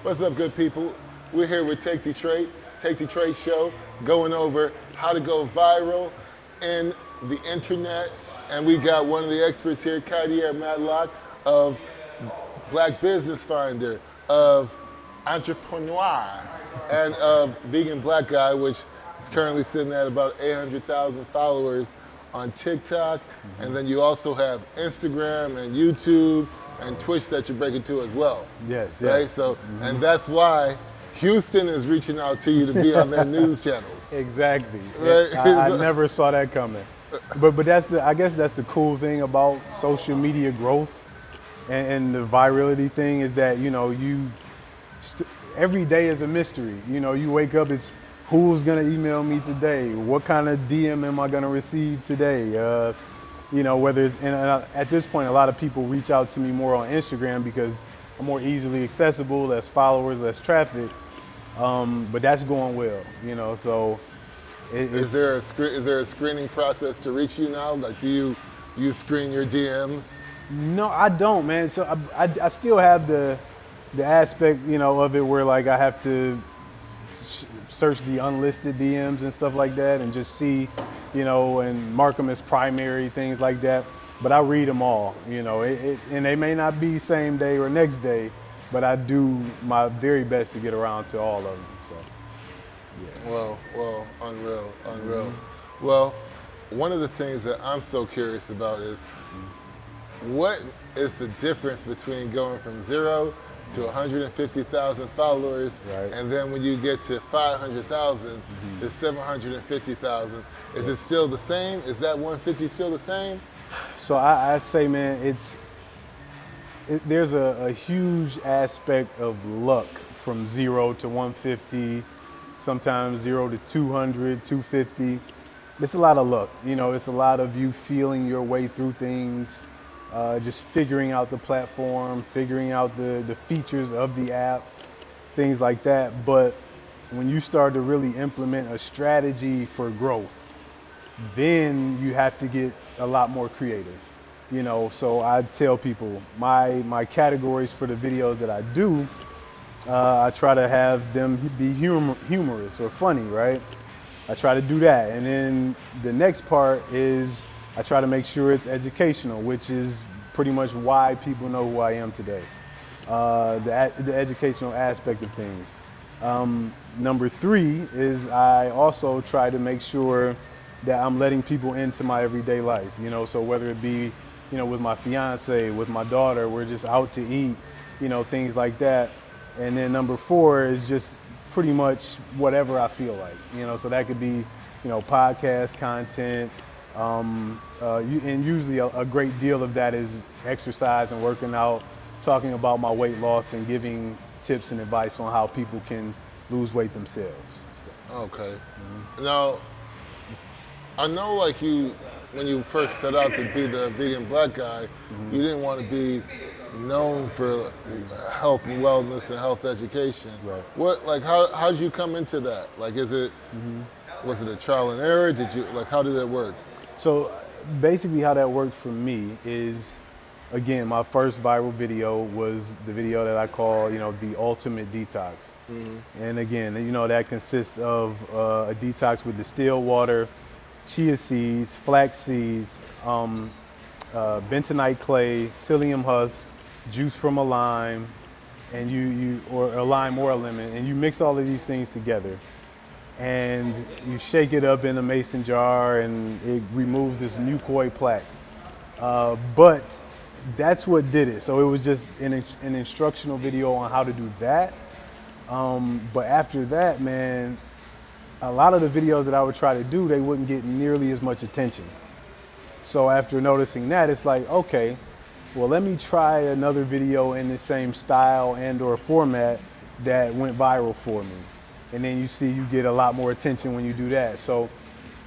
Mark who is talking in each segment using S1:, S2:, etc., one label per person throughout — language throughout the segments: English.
S1: What's up, good people? We're here with Take Detroit Show, going over how to go viral in the internet. And we got one of the experts here, Cartier Matlock of Black Business Finder, of Entrepreneur, and of Vegan Black Guy, which is currently sitting at about 800,000 followers on TikTok. And then you also have Instagram and YouTube and Twitch that you're breaking to as well.
S2: Yes,
S1: right?
S2: yes.
S1: So, and that's why Houston is reaching out to you to be on their news channels.
S2: Exactly.
S1: Right?
S2: I never saw that coming. But I guess that's the cool thing about social media growth and the virality thing is that, you know, every day is a mystery. You know, you wake up, it's who's gonna email me today? What kind of DM am I gonna receive today? You know, whether it's, at this point, a lot of people reach out to me more on Instagram because I'm more easily accessible, less followers, less traffic. But that's going well, you know, so.
S1: Is there a screening process to reach you now? Like, do you screen your DMs?
S2: No, I don't, man. So I still have the aspect, you know, of it where like I have to search the unlisted DMs and stuff like that and just see, you know, and mark them as primary, things like that. But I read them all, you know, and they may not be same day or next day, but I do my very best to get around to all of them. So, yeah.
S1: Well, unreal. Well, one of the things that I'm so curious about is what is the difference between going from 0 to 150,000 followers,
S2: right,
S1: and then when you get to 500,000 to 750,000, is it still the same? Is that 150 still the same?
S2: So I say, man, there's a huge aspect of luck from 0 to 150, sometimes 0 to 200, 250. It's a lot of luck. You know, it's a lot of you feeling your way through things, just figuring out the platform, figuring out the features of the app, things like that. But when you start to really implement a strategy for growth, then you have to get a lot more creative. You know, so I tell people my categories for the videos that I do, I try to have them be humorous or funny, right? I try to do that. And then the next part is I try to make sure it's educational, which is pretty much why people know who I am today. The educational aspect of things. Number 3 is I also try to make sure that I'm letting people into my everyday life, you know, so whether it be, you know, with my fiance, with my daughter, we're just out to eat, you know, things like that. And then number 4 is just pretty much whatever I feel like, you know, so that could be, you know, podcast content, and usually a great deal of that is exercise and working out, talking about my weight loss and giving tips and advice on how people can lose weight themselves. So.
S1: Okay. Now, I know like when you first set out to be the vegan black guy, you didn't want to be known for health and wellness and health education.
S2: Right.
S1: How did you come into that? Like, was it a trial and error? How did that work?
S2: So basically how that worked for me is, again, my first viral video was the video that I call, you know, the ultimate detox. And again, you know, that consists of a detox with distilled water, chia seeds, flax seeds, bentonite clay, psyllium husk, juice from a lime, and or a lime or a lemon, and you mix all of these things together. And you shake it up in a mason jar and it removes this mucoid plaque. But that's what did it. So it was just an instructional video on how to do that. But after that, man, a lot of the videos that I would try to do, they wouldn't get nearly as much attention. So after noticing that, it's like, okay, well, let me try another video in the same style and or format that went viral for me. And then you see you get a lot more attention when you do that. So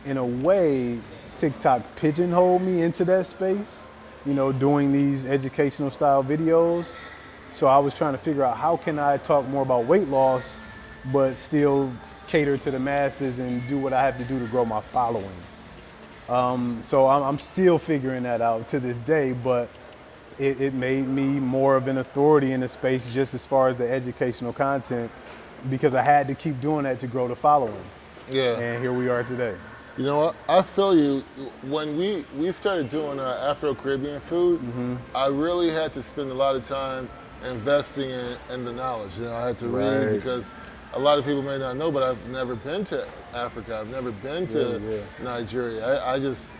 S2: in a way, TikTok pigeonholed me into that space, you know, doing these educational style videos. So I was trying to figure out how can I talk more about weight loss, but still cater to the masses and do what I have to do to grow my following. So I'm still figuring that out to this day, but it made me more of an authority in the space just as far as the educational content, because I had to keep doing that to grow the following.
S1: Yeah.
S2: And here we are today.
S1: You know what? I feel you. When we started doing Afro-Caribbean food, I really had to spend a lot of time investing in the knowledge. You know, I had to read
S2: Right.
S1: because a lot of people may not know, but I've never been to Africa. I've never been to Nigeria. I just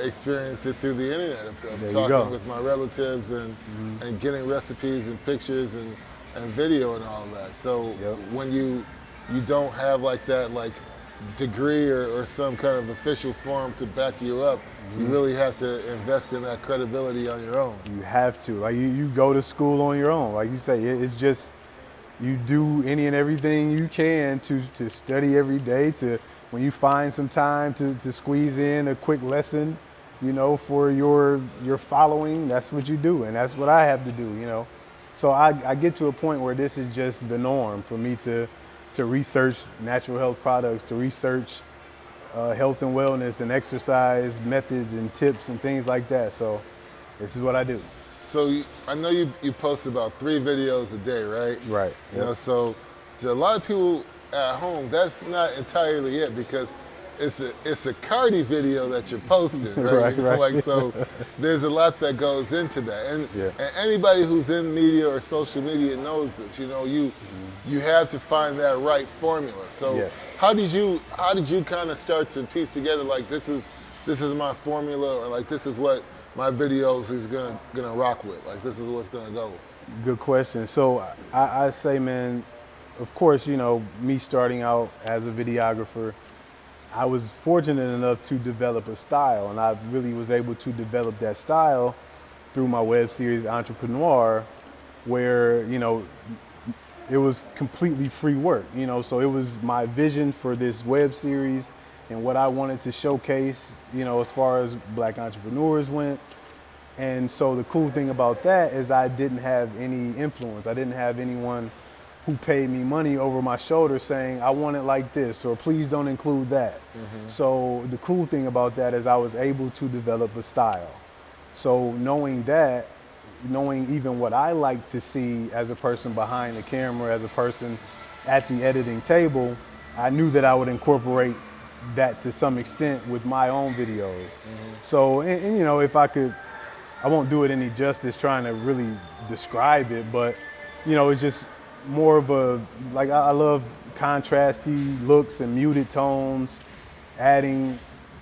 S1: experienced it through the internet of
S2: There you
S1: talking
S2: go.
S1: with my relatives and getting recipes and pictures and video and all of that. So
S2: Yep.
S1: when you don't have like that degree or some kind of official form to back you up, you really have to invest in that credibility on your own.
S2: You have to. Like you go to school on your own. Like you say, it's just you do any and everything you can to study every day. To when you find some time to squeeze in a quick lesson, you know, for your following, that's what you do, and that's what I have to do. You know, so I get to a point where this is just the norm for me to research natural health products, to research health and wellness and exercise methods and tips and things like that. So this is what I do.
S1: So I know you post about 3 videos a day, right?
S2: Right.
S1: You know, so to a lot of people at home, that's not entirely it, because it's a Cardi video that you're posting, right?
S2: Right,
S1: You know,
S2: right.
S1: like, so there's a lot that goes into that, and
S2: Yeah.
S1: anybody who's in media or social media knows this. You know, you have to find that right formula. So
S2: Yes.
S1: how did you kind of start to piece together, like, this is my formula, or like, this is what my videos is gonna rock with, like, this is what's gonna go?
S2: Good question. So I say, man, of course, you know, me starting out as a videographer, I was fortunate enough to develop a style, and I really was able to develop that style through my web series Entrepreneur, where, you know, it was completely free work, you know, so it was my vision for this web series and what I wanted to showcase, you know, as far as Black entrepreneurs went. And so the cool thing about that is I didn't have any influence. I didn't have anyone who paid me money over my shoulder saying, I want it like this, or please don't include that. So the cool thing about that is I was able to develop a style. So knowing that, knowing even what I like to see as a person behind the camera, as a person at the editing table, I knew that I would incorporate that to some extent with my own videos. So, and you know, if I could, I won't do it any justice trying to really describe it, but you know, it's just more of a, like, I love contrasty looks and muted tones, adding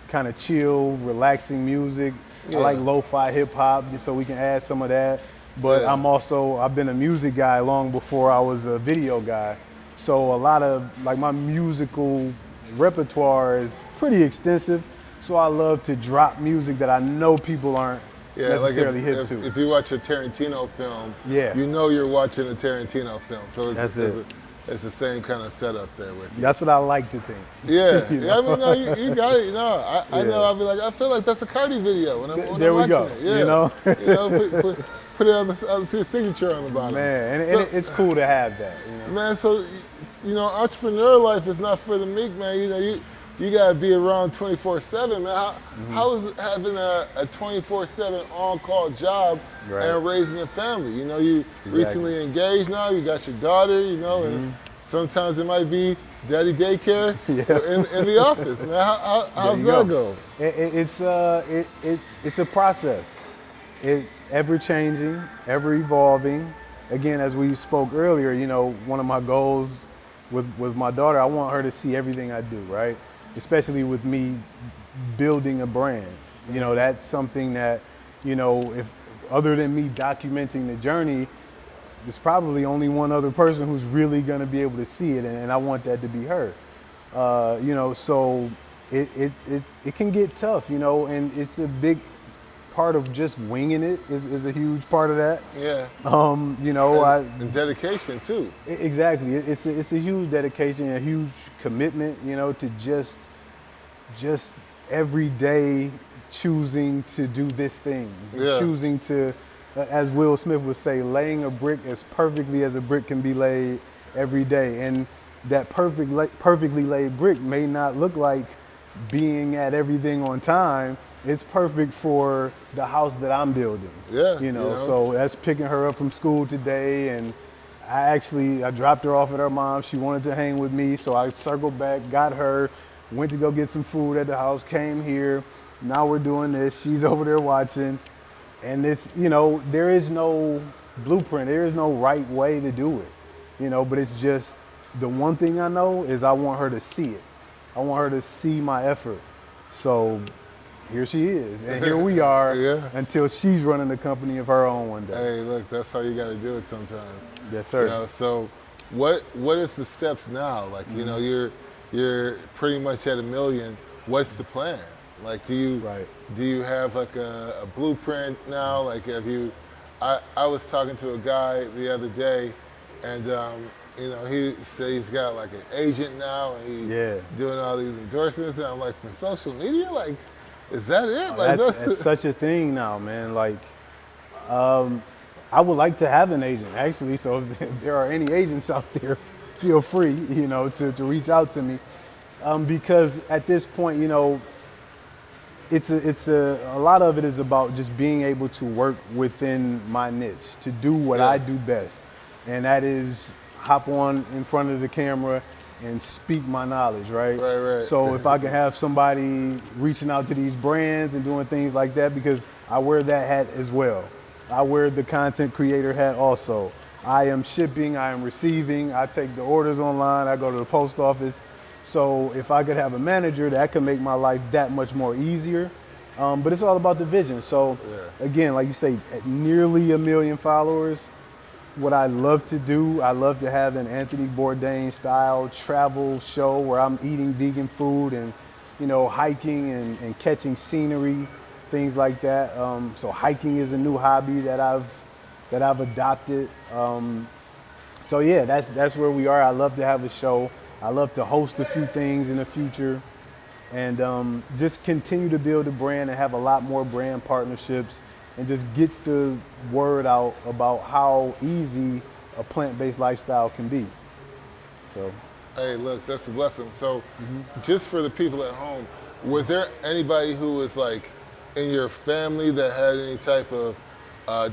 S2: kind of chill, relaxing music.
S1: Yeah.
S2: I like lo-fi hip hop, just so we can add some of that. But
S1: Yeah.
S2: I've been a music guy long before I was a video guy. So a lot of, like, my musical repertoire is pretty extensive. So I love to drop music that I know people aren't necessarily hip
S1: if,
S2: to.
S1: if you watch a Tarantino film,
S2: Yeah.
S1: you know you're watching a Tarantino film. So
S2: That's it.
S1: It's the same kind of setup there with you.
S2: That's what I like to think.
S1: Yeah,
S2: You
S1: yeah. I mean, no, you got it. No, I
S2: Yeah.
S1: know. I'll be like, I feel like that's a Cardi video when I'm
S2: There we
S1: watching
S2: go,
S1: it. Yeah.
S2: you know?
S1: Put it on the signature on the bottom.
S2: Man, and
S1: So-
S2: it's cool to have that. You know?
S1: Man, so you know, entrepreneur life is not for the meek, man. You know, you gotta be around 24/7, man. How is having a 24/7 on-call job
S2: Right.
S1: and raising a family? You know, you recently engaged now. You got your daughter. You know, and sometimes it might be daddy daycare in the office, man. How's
S2: you
S1: that
S2: go.
S1: go?
S2: It's a process. It's ever changing, ever evolving. Again, as we spoke earlier, you know, one of my goals with my daughter, I want her to see everything I do, right? Especially with me building a brand. You know, that's something that, you know, if other than me documenting the journey, there's probably only one other person who's really going to be able to see it, and I want that to be her. You know, so it can get tough, you know, and it's a big part of just winging it is a huge part of that.
S1: Yeah.
S2: You know,
S1: And dedication too.
S2: exactly. It's a huge dedication, a huge commitment, you know, to just every day choosing to do this thing,
S1: Yeah.
S2: choosing to, as Will Smith would say, laying a brick as perfectly as a brick can be laid every day. And that perfectly laid brick may not look like being at everything on time, it's perfect for the house that I'm building.
S1: Yeah,
S2: You know,
S1: you know.
S2: so that's picking her up from school today, and I dropped her off at her mom. She wanted to hang with me, so I circled back, got her, went to go get some food at the house, came here. Now we're doing this. She's over there watching, and this, you know, there is no blueprint. There is no right way to do it, you know. But it's just the one thing I know is I want her to see it. I want her to see my effort. So here she is, and here we are
S1: Yeah.
S2: until she's running the company of her own one day.
S1: Hey, look, that's how you got to do it sometimes.
S2: Yes, sir.
S1: You know, so what is the steps now? Like, you know, you're pretty much at 1 million. What's the plan? Like, do you have like a blueprint now? Like, have you? I was talking to a guy the other day, and you know, he said he's got like an agent now, and he's doing all these endorsements. And I'm like, for social media, like, is that it? Like,
S2: That's such a thing now, man. Like, I would like to have an agent, actually. So if there are any agents out there, feel free, you know, to reach out to me. Because at this point, you know, a lot of it is about just being able to work within my niche, to do what I do best. And that is hop on in front of the camera and speak my knowledge, right?
S1: Right.
S2: So if I can have somebody reaching out to these brands and doing things like that, because I wear that hat as well. I wear the content creator hat also. I am shipping, I am receiving, I take the orders online, I go to the post office. So if I could have a manager, that could make my life that much more easier. But it's all about the vision. So again, like you say, at nearly 1 million followers, what I love to do, I love to have an Anthony Bourdain style travel show where I'm eating vegan food and, you know, hiking and catching scenery, things like that. So hiking is a new hobby that I've adopted. So yeah, that's where we are. I love to have a show. I love to host a few things in the future, and just continue to build a brand and have a lot more brand partnerships, and just get the word out about how easy a plant-based lifestyle can be. So,
S1: hey, look, that's a blessing. So, just for the people at home, was there anybody who was like in your family that had any type of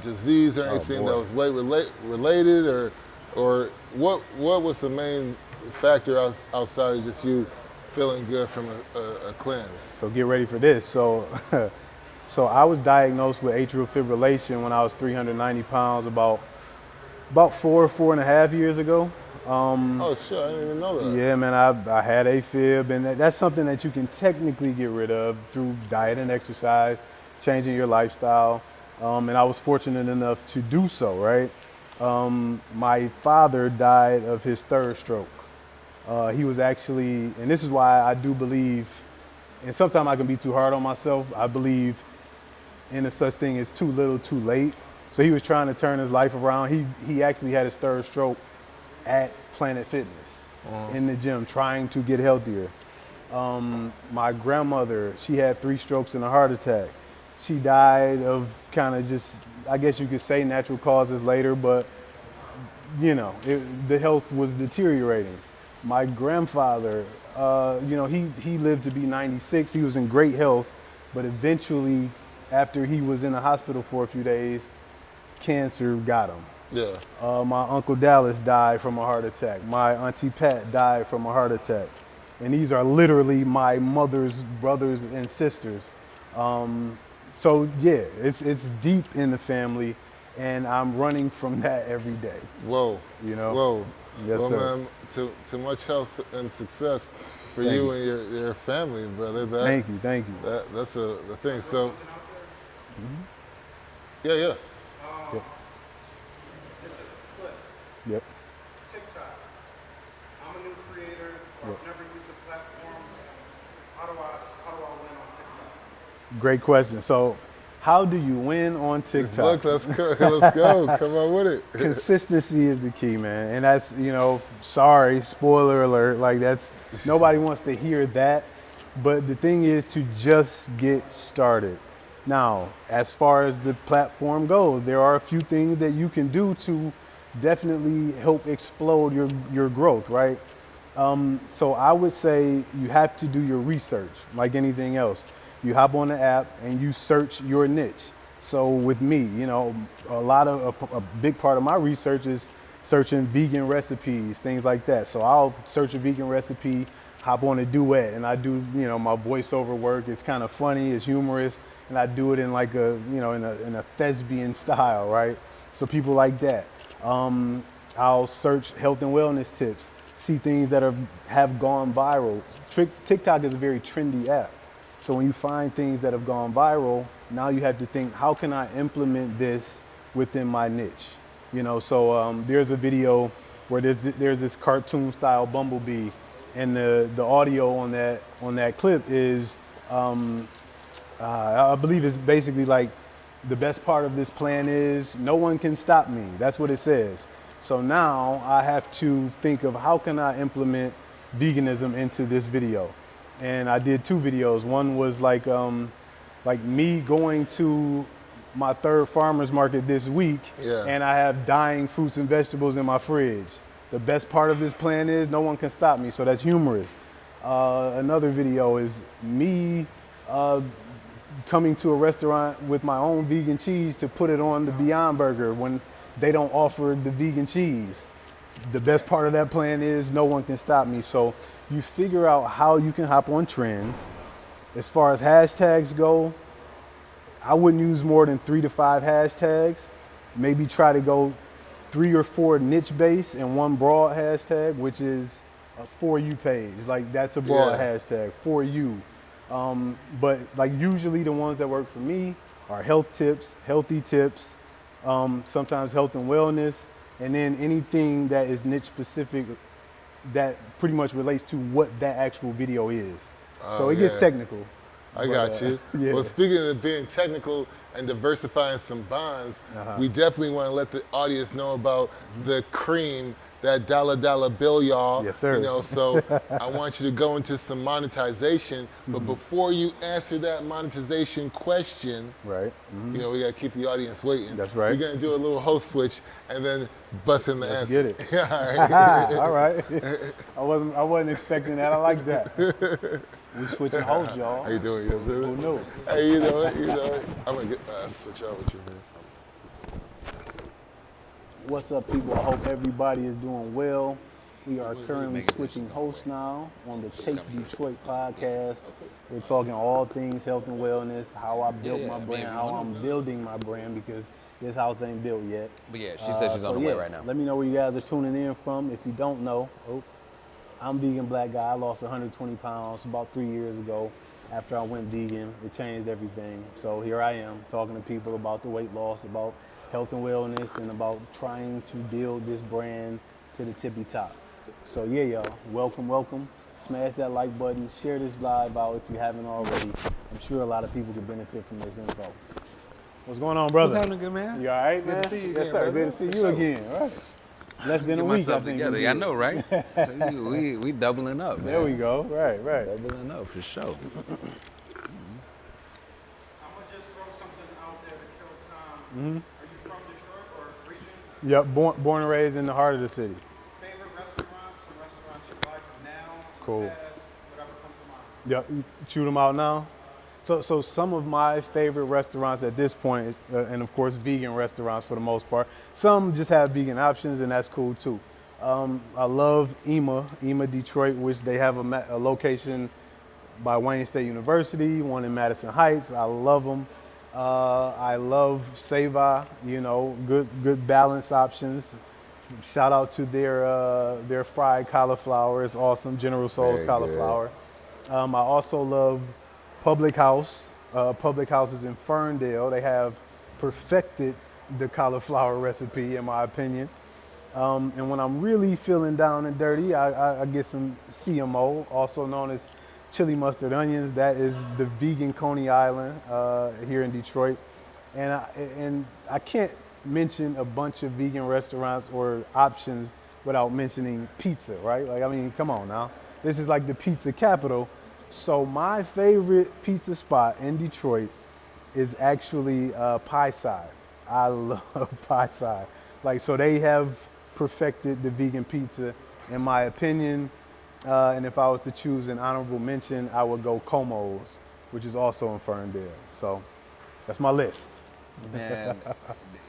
S1: disease or anything that was weight related, or what was the main factor outside of just you feeling good from a cleanse?
S2: So get ready for this. So, so I was diagnosed with atrial fibrillation when I was 390 pounds about 4.5 years ago.
S1: Oh shit, I didn't even know that.
S2: Yeah, man, I had AFib, and that's something that you can technically get rid of through diet and exercise, changing your lifestyle. And I was fortunate enough to do so, right? My father died of his third stroke. He was actually, and this is why I do believe, and sometimes I can be too hard on myself, I believe in a such thing as too little, too late. So he was trying to turn his life around. He actually had his third stroke at Planet Fitness in the gym, trying to get healthier. My grandmother, she had 3 strokes and a heart attack. She died of kind of just, I guess you could say, natural causes later, but you know, the health was deteriorating. My grandfather, you know, he lived to be 96. He was in great health, but eventually, after he was in the hospital for a few days, cancer got him.
S1: Yeah.
S2: My Uncle Dallas died from a heart attack. My Auntie Pat died from a heart attack. And these are literally my mother's brothers and sisters. So yeah, it's deep in the family, and I'm running from that every day.
S1: Whoa.
S2: You know?
S1: Whoa.
S2: Yes,
S1: well,
S2: sir.
S1: man, to much health and success for you and your family, brother.
S2: Thank you.
S1: That's the thing. So, yeah.
S2: Yep.
S3: This is a clip.
S2: Yep.
S3: TikTok. I'm a new creator. I've never used the platform. How do I win on TikTok?
S2: Great question. So, how do you win on TikTok?
S1: Look, let's go. Come on with it.
S2: Consistency is the key, man. And that's, you know, sorry, spoiler alert. Like, that's, nobody wants to hear that. But the thing is to just get started. Now, as far as the platform goes, there are a few things that you can do to definitely help explode your growth, right? So I would say you have to do your research like anything else. You hop on the app and you search your niche. So with me, you know, a big part of my research is searching vegan recipes, things like that. So I'll search a vegan recipe, hop on a duet, and I do, you know, my voiceover work. It's kind of funny, it's humorous, and I do it in like a, you know, in a thespian style, right? So people like that. I'll search health and wellness tips, see things that have gone viral. TikTok is a very trendy app. So when you find things that have gone viral, now you have to think, how can I implement this within my niche? You know, so there's a video where there's this cartoon style bumblebee, and the audio on that clip is, I believe it's basically like, the best part of this plan is no one can stop me. That's what it says. So now I have to think of how can I implement veganism into this video. And I did 2 videos. One was like me going to my 3rd farmer's market this week, and I have dying fruits and vegetables in my fridge. The best part of this plan is no one can stop me, so that's humorous. Another video is me coming to a restaurant with my own vegan cheese to put it on the Beyond Burger when they don't offer the vegan cheese. The best part of that plan is no one can stop me. So you figure out how you can hop on trends. As far as hashtags go, I wouldn't use more than 3 to 5 hashtags. Maybe try to go 3 or 4 niche based and 1 broad hashtag, which is a For You page. Like that's a broad hashtag, For You. But like usually the ones that work for me are health tips, healthy tips, sometimes health and wellness, and then anything that is niche specific that pretty much relates to what that actual video is. So it gets technical.
S1: I got you.
S2: Yeah.
S1: Well, speaking of being technical and diversifying some bonds, we definitely want to let the audience know about the cream, that dollar bill, y'all.
S2: Yes, sir.
S1: You know, so I want you to go into some monetization, but before you answer that monetization question,
S2: Right.
S1: you know, we got to keep the audience waiting.
S2: That's right.
S1: We're going to do a little host switch and then bust in the
S2: Let's
S1: answer.
S2: get it.
S1: Yeah, all right.
S2: All right. I wasn't expecting that. I like that. We switching hosts, y'all.
S1: How you doing?
S2: Who knew?
S1: Hey, you know it. I'm going to switch out with you, man.
S2: What's up, people? I hope everybody is doing well. We are currently switching hosts now on the Take Detroit podcast. We're talking all things health and wellness, how I built my brand, how I'm building my brand, because this house ain't built yet.
S4: But yeah, she said she's on the way right now.
S2: Let me know where you guys are tuning in from. If you don't know, I'm vegan black guy. I lost 120 pounds about 3 years ago. After I went vegan, it changed everything. So here I am talking to people about the weight loss, about health and wellness, and about trying to build this brand to the tippy top. So yeah, y'all, welcome. Smash that like button, share this live out if you haven't already. I'm sure a lot of people could benefit from this info. What's going on, brother?
S4: What's happening, good man?
S2: You all right, man?
S4: Good to see you again,
S2: Yes, sir.
S4: brother.
S2: Good to see you again. All right. Less than
S4: Get
S2: a week, I
S4: myself
S2: think.
S4: together.
S2: we
S4: Yeah, I
S2: did.
S4: know, right? So we doubling up, man.
S2: There we go. Right.
S4: Doubling up for sure.
S3: I'm gonna just throw something out there to kill time. Are you from Detroit or region?
S2: Yep, born and raised in the heart of the city.
S3: Favorite restaurants, some restaurants you like now,
S2: Cool.
S3: past, whatever comes to mind.
S2: Yep, you chew them out now. So some of my favorite restaurants at this point, and of course vegan restaurants for the most part. Some just have vegan options, and that's cool too. I love EMA Detroit, which they have a location by Wayne State University, one in Madison Heights. I love them. I love Seva, you know, good balanced options. Shout out to their fried cauliflower. It's awesome, General Tso's
S4: Very
S2: cauliflower. I also love Public House. Public House is in Ferndale. They have perfected the cauliflower recipe, in my opinion. And when I'm really feeling down and dirty, I get some CMO, also known as chili mustard onions. That is the vegan Coney Island here in Detroit. And I can't mention a bunch of vegan restaurants or options without mentioning pizza, right? Like, I mean, come on now. This is like the pizza capital. So my favorite pizza spot in Detroit is actually Pie Side. I love Pie Side. Like, so they have perfected the vegan pizza, in my opinion. And if I was to choose an honorable mention, I would go Como's. which is also in Ferndale. So that's my list.
S4: Man,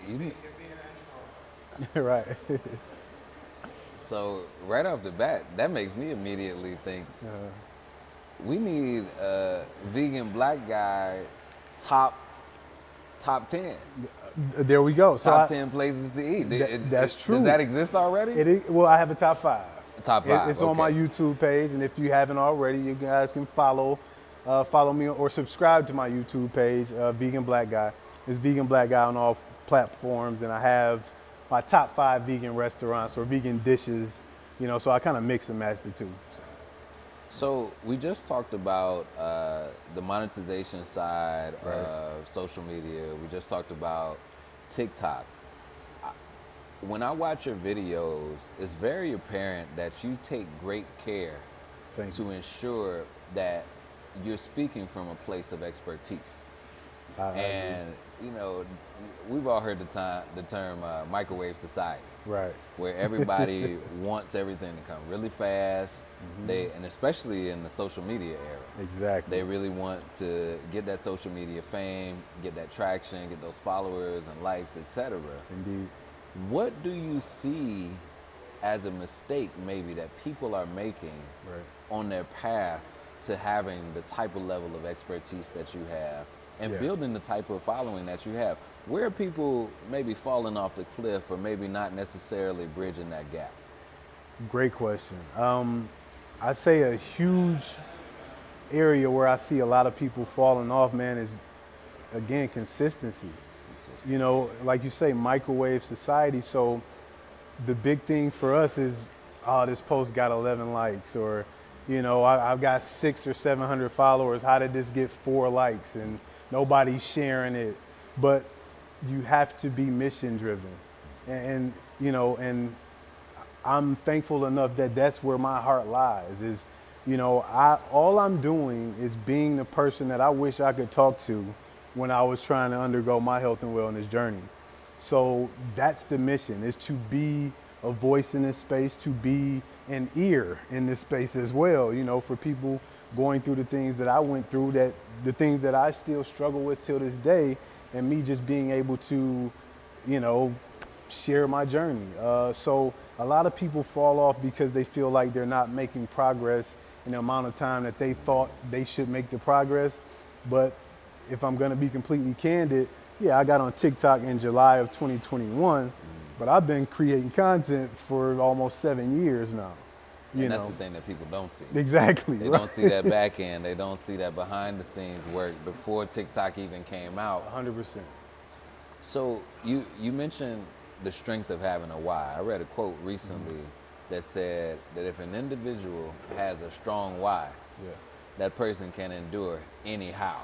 S4: you need,
S2: Right.
S4: so right off the bat, that makes me immediately think we need a vegan black guy top 10.
S2: There we go. So
S4: Top 10 places to eat.
S2: That's true.
S4: Does that exist already?
S2: Well, I have a top 5.
S4: Top 5.
S2: It's on my
S4: okay.
S2: YouTube page, and if you haven't already, you guys can follow me or subscribe to my YouTube page, Vegan Black Guy. It's Vegan Black Guy on all platforms, and I have my top 5 vegan restaurants or vegan dishes, so I kind of mix and match the two.
S4: So we just talked about the monetization side
S2: Right.
S4: of social media. We just talked about TikTok. When I watch your videos, it's very apparent that you take great care
S2: Thank
S4: to
S2: you.
S4: ensure that you're speaking from a place of expertise.
S2: I agree.
S4: And we've all heard the term microwave society,
S2: Right.
S4: where everybody wants everything to come really fast. And especially in the social media era,
S2: Exactly.
S4: they really want to get that social media fame, get that traction, get those followers and likes, etc.
S2: Indeed.
S4: What do you see as a mistake maybe that people are making
S2: Right.
S4: on their path to having the type of level of expertise that you have and
S2: Yeah.
S4: building the type of following that you have? Where are people maybe falling off the cliff or maybe not necessarily bridging that gap?
S2: Great question. I'd say a huge area where I see a lot of people falling off, man, is, again, consistency. Like you say, microwave society. So the big thing for us is, oh, this post got 11 likes, or, I've got 600 or 700 followers. How did this get 4 likes? And nobody's sharing it. But you have to be mission driven. And I'm thankful enough that that's where my heart lies is, all I'm doing is being the person that I wish I could talk to when I was trying to undergo my health and wellness journey. So that's the mission, is to be a voice in this space, to be an ear in this space as well, for people going through the things that I went through, the things that I still struggle with till this day, and me just being able to, share my journey. So a lot of people fall off because they feel like they're not making progress in the amount of time that they thought they should make the progress. But if I'm gonna be completely candid, yeah, I got on TikTok in July of 2021, but I've been creating content for almost 7 years now.
S4: And that's the thing that people don't see.
S2: Exactly.
S4: They don't see that back end. They don't see that behind the scenes work before TikTok even came out.
S2: 100%.
S4: So you mentioned the strength of having a why. I read a quote recently that said that if an individual has a strong why,
S2: Yeah.
S4: that person can endure anyhow.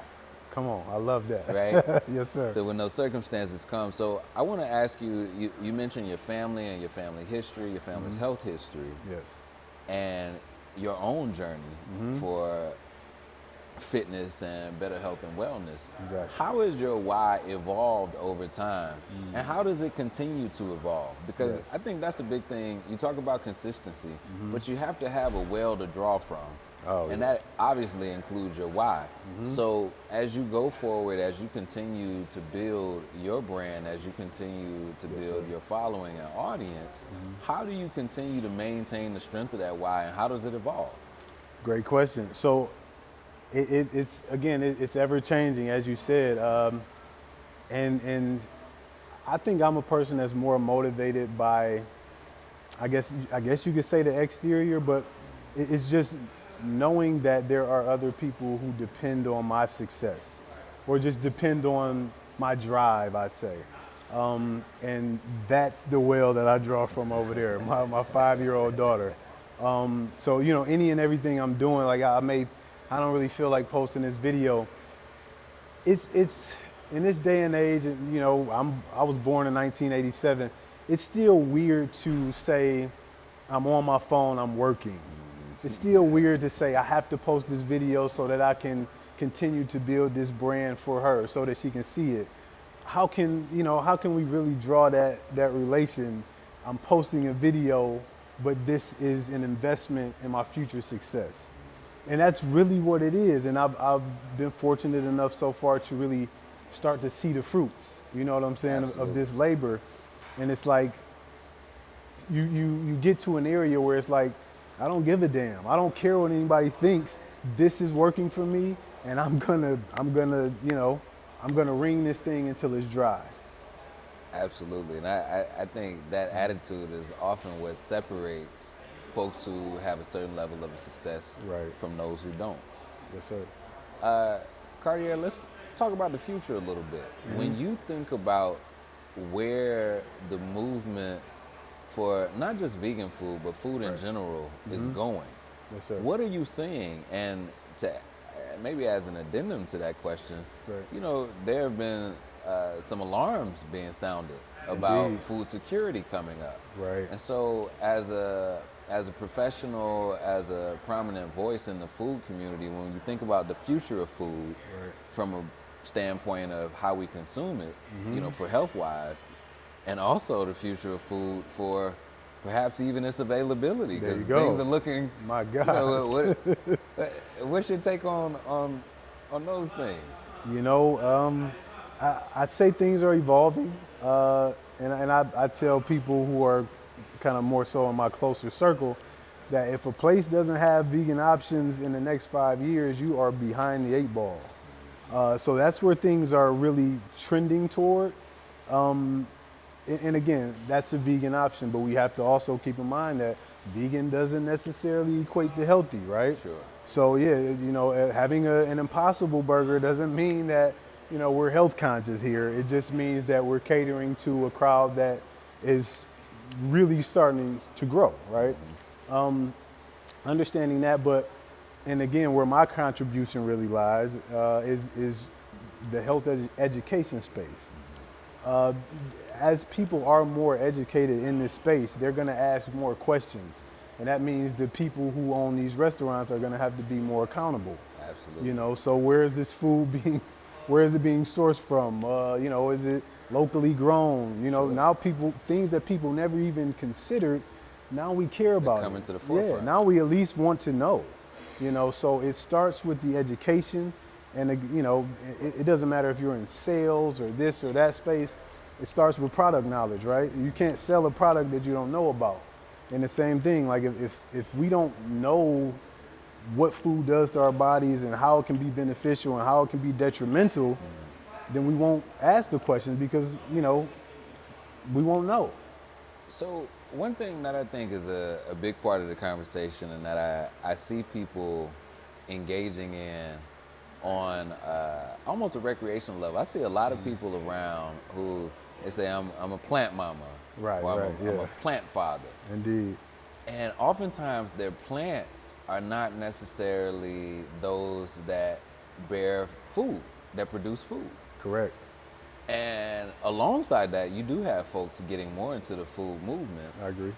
S2: Come on, I love that.
S4: Right?
S2: Yes, sir.
S4: So when those circumstances come, so I want to ask you, you mentioned your family and your family history, your family's health history,
S2: Yes.
S4: and your own journey for fitness and better health and wellness.
S2: Exactly.
S4: How has your why evolved over time, and how does it continue to evolve? Because
S2: Yes.
S4: I think that's a big thing. You talk about consistency, but you have to have a well to draw from.
S2: Oh,
S4: And
S2: yeah.
S4: that obviously includes your why. So as you go forward, as you continue to build your brand, as you continue to build your following and audience, how do you continue to maintain the strength of that why, and how does it evolve?
S2: Great question. So it's ever changing, as you said, and I think I'm a person that's more motivated by, I guess you could say, the exterior, but it's just knowing that there are other people who depend on my success, or just depend on my drive, I say. And that's the well that I draw from over there, my 5-year-old daughter. So, any and everything I'm doing, like I don't really feel like posting this video. It's in this day and age, I was born in 1987. It's still weird to say I'm on my phone, I'm working. It's still weird to say I have to post this video so that I can continue to build this brand for her so that she can see it. How can we really draw that relation? I'm posting a video, but this is an investment in my future success. And that's really what it is. And I've been fortunate enough so far to really start to see the fruits, you know what I'm saying, of this labor. And it's like, you get to an area where it's like, I don't give a damn. I don't care what anybody thinks. This is working for me, and I'm gonna, wring this thing until it's dry.
S4: Absolutely, and I think that attitude is often what separates folks who have a certain level of success
S2: Right.
S4: from those who don't.
S2: Yes, sir.
S4: Cartier, let's talk about the future a little bit. When you think about where the movement for not just vegan food, but food in general is going,
S2: Yes, sir.
S4: what are you seeing? And to maybe as an addendum to that question,
S2: Right.
S4: you know, there have been some alarms being sounded about
S2: Indeed.
S4: food security coming up.
S2: Right.
S4: And so as a professional, as a prominent voice in the food community, when you think about the future of food
S2: Right.
S4: from a standpoint of how we consume it, you know, for health-wise, and also the future of food for perhaps even its availability,
S2: There you
S4: because
S2: go.
S4: things are looking.
S2: My
S4: You know,
S2: gosh.
S4: what's your take on those things?
S2: You know, I'd say things are evolving, and I tell people who are kind of more so in my closer circle that if a place doesn't have vegan options in the next 5 years, you are behind the 8 ball. So that's where things are really trending toward. And again, that's a vegan option, but we have to also keep in mind that vegan doesn't necessarily equate to healthy, right?
S4: Sure.
S2: So yeah, you know, having an Impossible Burger doesn't mean that, you know, we're health conscious here. It just means that we're catering to a crowd that is really starting to grow, right? Understanding that, and again, where my contribution really lies is the health education space. As people are more educated in this space, they're going to ask more questions. And that means the people who own these restaurants are going to have to be more accountable.
S4: Absolutely.
S2: You know, so where is this food where is it being sourced from? You know, is it locally grown? You know,
S4: Sure.
S2: now things that people never even considered, now we care about
S4: coming
S2: it.
S4: to the forefront.
S2: Yeah, now we at least want to know. You know, so it starts with the education, and you know, it doesn't matter if you're in sales or this or that space. It starts with product knowledge, right? You can't sell a product that you don't know about. And the same thing, like if we don't know what food does to our bodies and how it can be beneficial and how it can be detrimental, then we won't ask the questions because, you know, we won't know.
S4: So one thing that I think is a big part of the conversation, and that I see people engaging in on almost a recreational level. I see a lot of people around who they say I'm a plant mama,
S2: Right,
S4: or
S2: right,
S4: I'm
S2: yeah.
S4: a plant father,
S2: Indeed.
S4: and oftentimes their plants are not necessarily those that bear food, that produce food.
S2: Correct.
S4: And alongside that, you do have folks getting more into the food movement.
S2: I agree.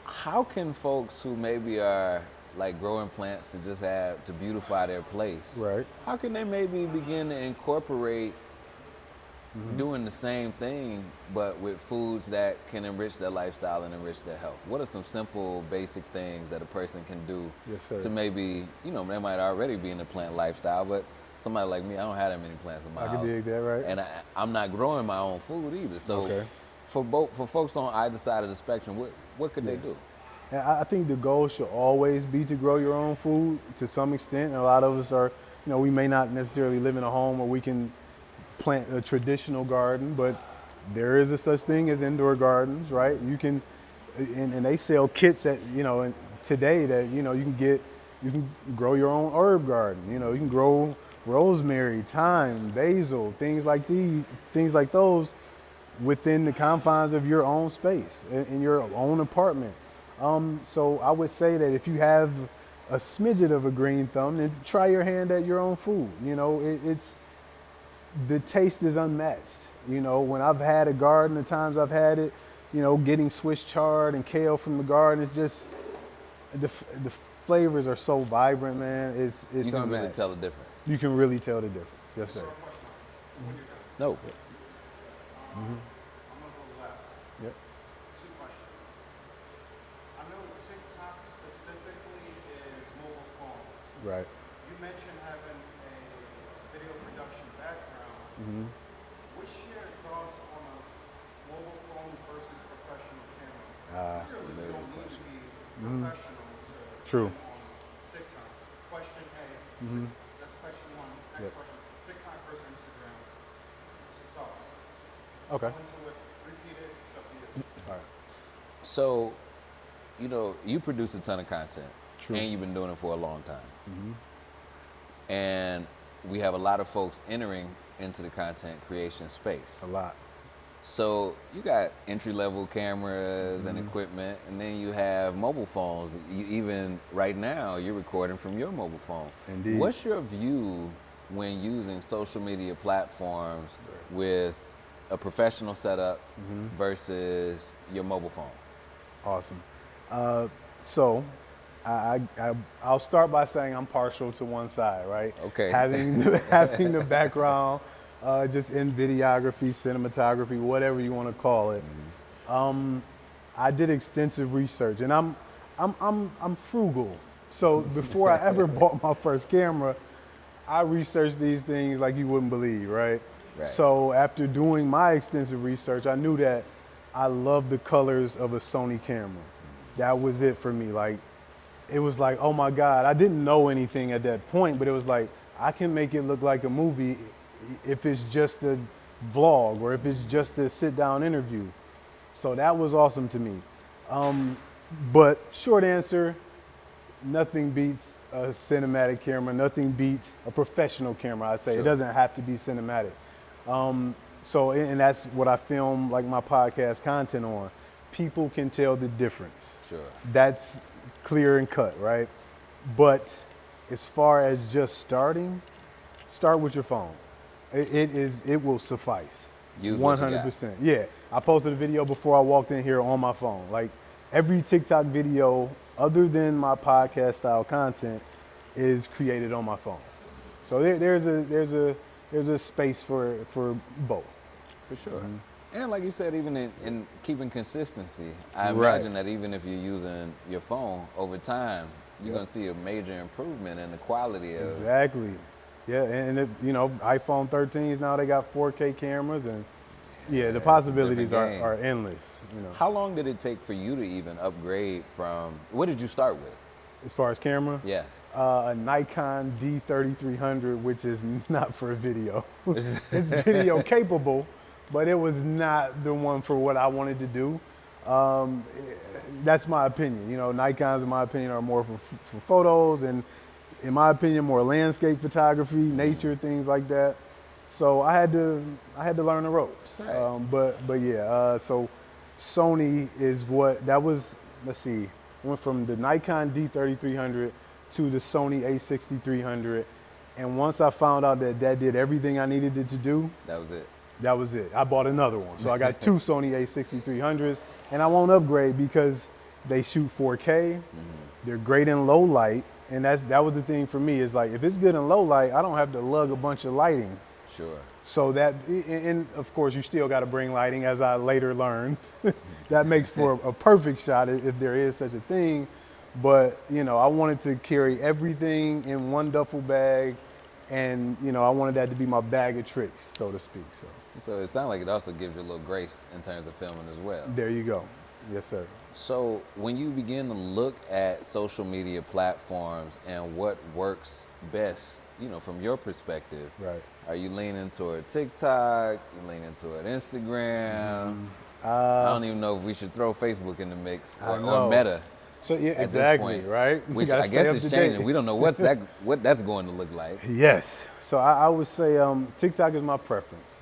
S4: How can folks who maybe are like growing plants to just have to beautify their place,
S2: Right.
S4: how can they maybe begin to incorporate doing the same thing but with foods that can enrich their lifestyle and enrich their health? What are some simple basic things that a person can do
S2: Yes, sir.
S4: to maybe, you know, they might already be in the plant lifestyle, but somebody like me, I don't have that many plants in my
S2: I
S4: house.
S2: can dig that, right?
S4: And I'm not growing my own food either. So
S2: Okay.
S4: for folks on either side of the spectrum, what could they do?
S2: And I think the goal should always be to grow your own food to some extent. And a lot of us are, you know, we may not necessarily live in a home where we can plant a traditional garden, but there is a such thing as indoor gardens, right? You can, and they sell kits at, you know, today that, you know, you can grow your own herb garden. You know, you can grow rosemary, thyme, basil, things like those within the confines of your own space, in your own apartment. So I would say that if you have a smidget of a green thumb, then try your hand at your own food. You know, it's the taste is unmatched. You know, when I've had a garden, the times I've had it, you know, getting Swiss chard and kale from the garden, it's just the flavors are so vibrant, man. It's
S4: You can really
S2: unmatched.
S4: tell the difference.
S2: You can really tell the difference. Yes, sir.
S4: No.
S3: I'm gonna go left.
S2: Yep.
S3: Two questions. I know TikTok specifically is mobile phones.
S2: Right.
S3: You mentioned having a video production background. What's your thoughts on a mobile phone versus professional camera? Clearly, you don't need to be professional to
S2: True.
S3: be on TikTok. Question A. That's question one. Next
S2: Yep.
S3: question. TikTok versus Instagram. What's your thoughts?
S2: Okay.
S3: Go into it. Repeat it. It's up to you.
S2: All right.
S4: So, you know, you produce a ton of content,
S2: True.
S4: and you've been doing it for a long time. And we have a lot of folks entering into the content creation space.
S2: A lot.
S4: So you got entry-level cameras and equipment, and then you have mobile phones. Even right now, you're recording from your mobile phone.
S2: Indeed.
S4: What's your view when using social media platforms with a professional setup versus your mobile phone?
S2: Awesome. So I'll start by saying I'm partial to one side, right?
S4: Okay.
S2: Having the background, just in videography, cinematography, whatever you want to call it. I did extensive research, and I'm frugal. So before I ever bought my first camera, I researched these things like you wouldn't believe, right?
S4: Right.
S2: So after doing my extensive research, I knew that I loved the colors of a Sony camera. That was it for me. Like, it was like, oh my God, I didn't know anything at that point, but it was like, I can make it look like a movie if it's just a vlog or if it's just a sit down interview. So that was awesome to me. But short answer, nothing beats a cinematic camera. Nothing beats a professional camera, I'd say.
S4: Sure.
S2: It doesn't have to be cinematic. So, and that's what I film like my podcast content on. People can tell the difference.
S4: Sure.
S2: That's clear and cut, right? But as far as just starting, start with your phone. It will suffice.
S4: Use what you got.
S2: 100%. Yeah. I posted a video before I walked in here on my phone. Like every TikTok video other than my podcast style content is created on my phone. So there's a space for both.
S4: For sure. And like you said, even in keeping consistency, I
S2: Right.
S4: imagine that even if you're using your phone over time, you're going to see a major improvement in the quality of
S2: Exactly. Yeah, and iPhone 13s now they got 4K cameras, and yeah, the possibilities
S4: different game.
S2: are endless.
S4: How long did it take for you to even upgrade from, what did you start with?
S2: As far as camera,
S4: Yeah.
S2: a Nikon D3300, which is not for video. It's video capable, but it was not the one for what I wanted to do. That's my opinion. Nikons, in my opinion, are more for photos, and in my opinion, more landscape photography, nature, things like that. So I had to learn the ropes.
S4: Right.
S2: But yeah, so Sony is what that was. Let's see, went from the Nikon D3300 to the Sony A6300, and once I found out that did everything I needed it to do,
S4: That was it.
S2: that was it. I bought another one. So I got two Sony A6300s, and I won't upgrade because they shoot 4K. They're great in low light, and that was the thing for me, is like, if it's good in low light, I don't have to lug a bunch of lighting.
S4: Sure.
S2: So that, and of course you still got to bring lighting, as I later learned. That makes for a perfect shot if there is such a thing. But, I wanted to carry everything in one duffel bag, and, I wanted that to be my bag of tricks, so to speak.
S4: So it sounds like it also gives you a little grace in terms of filming as well.
S2: There you go. Yes, sir.
S4: So when you begin to look at social media platforms and what works best, from your perspective,
S2: Right.
S4: are you leaning toward TikTok? You leaning toward Instagram? I don't even know if we should throw Facebook in the mix
S2: I
S4: or
S2: know.
S4: Meta.
S2: So yeah,
S4: at this
S2: exactly,
S4: point,
S2: right? You
S4: Which
S2: gotta
S4: I
S2: stay
S4: guess
S2: up
S4: is
S2: to date.
S4: changing. We don't know what that's going to look like.
S2: Yes. So I would say TikTok is my preference.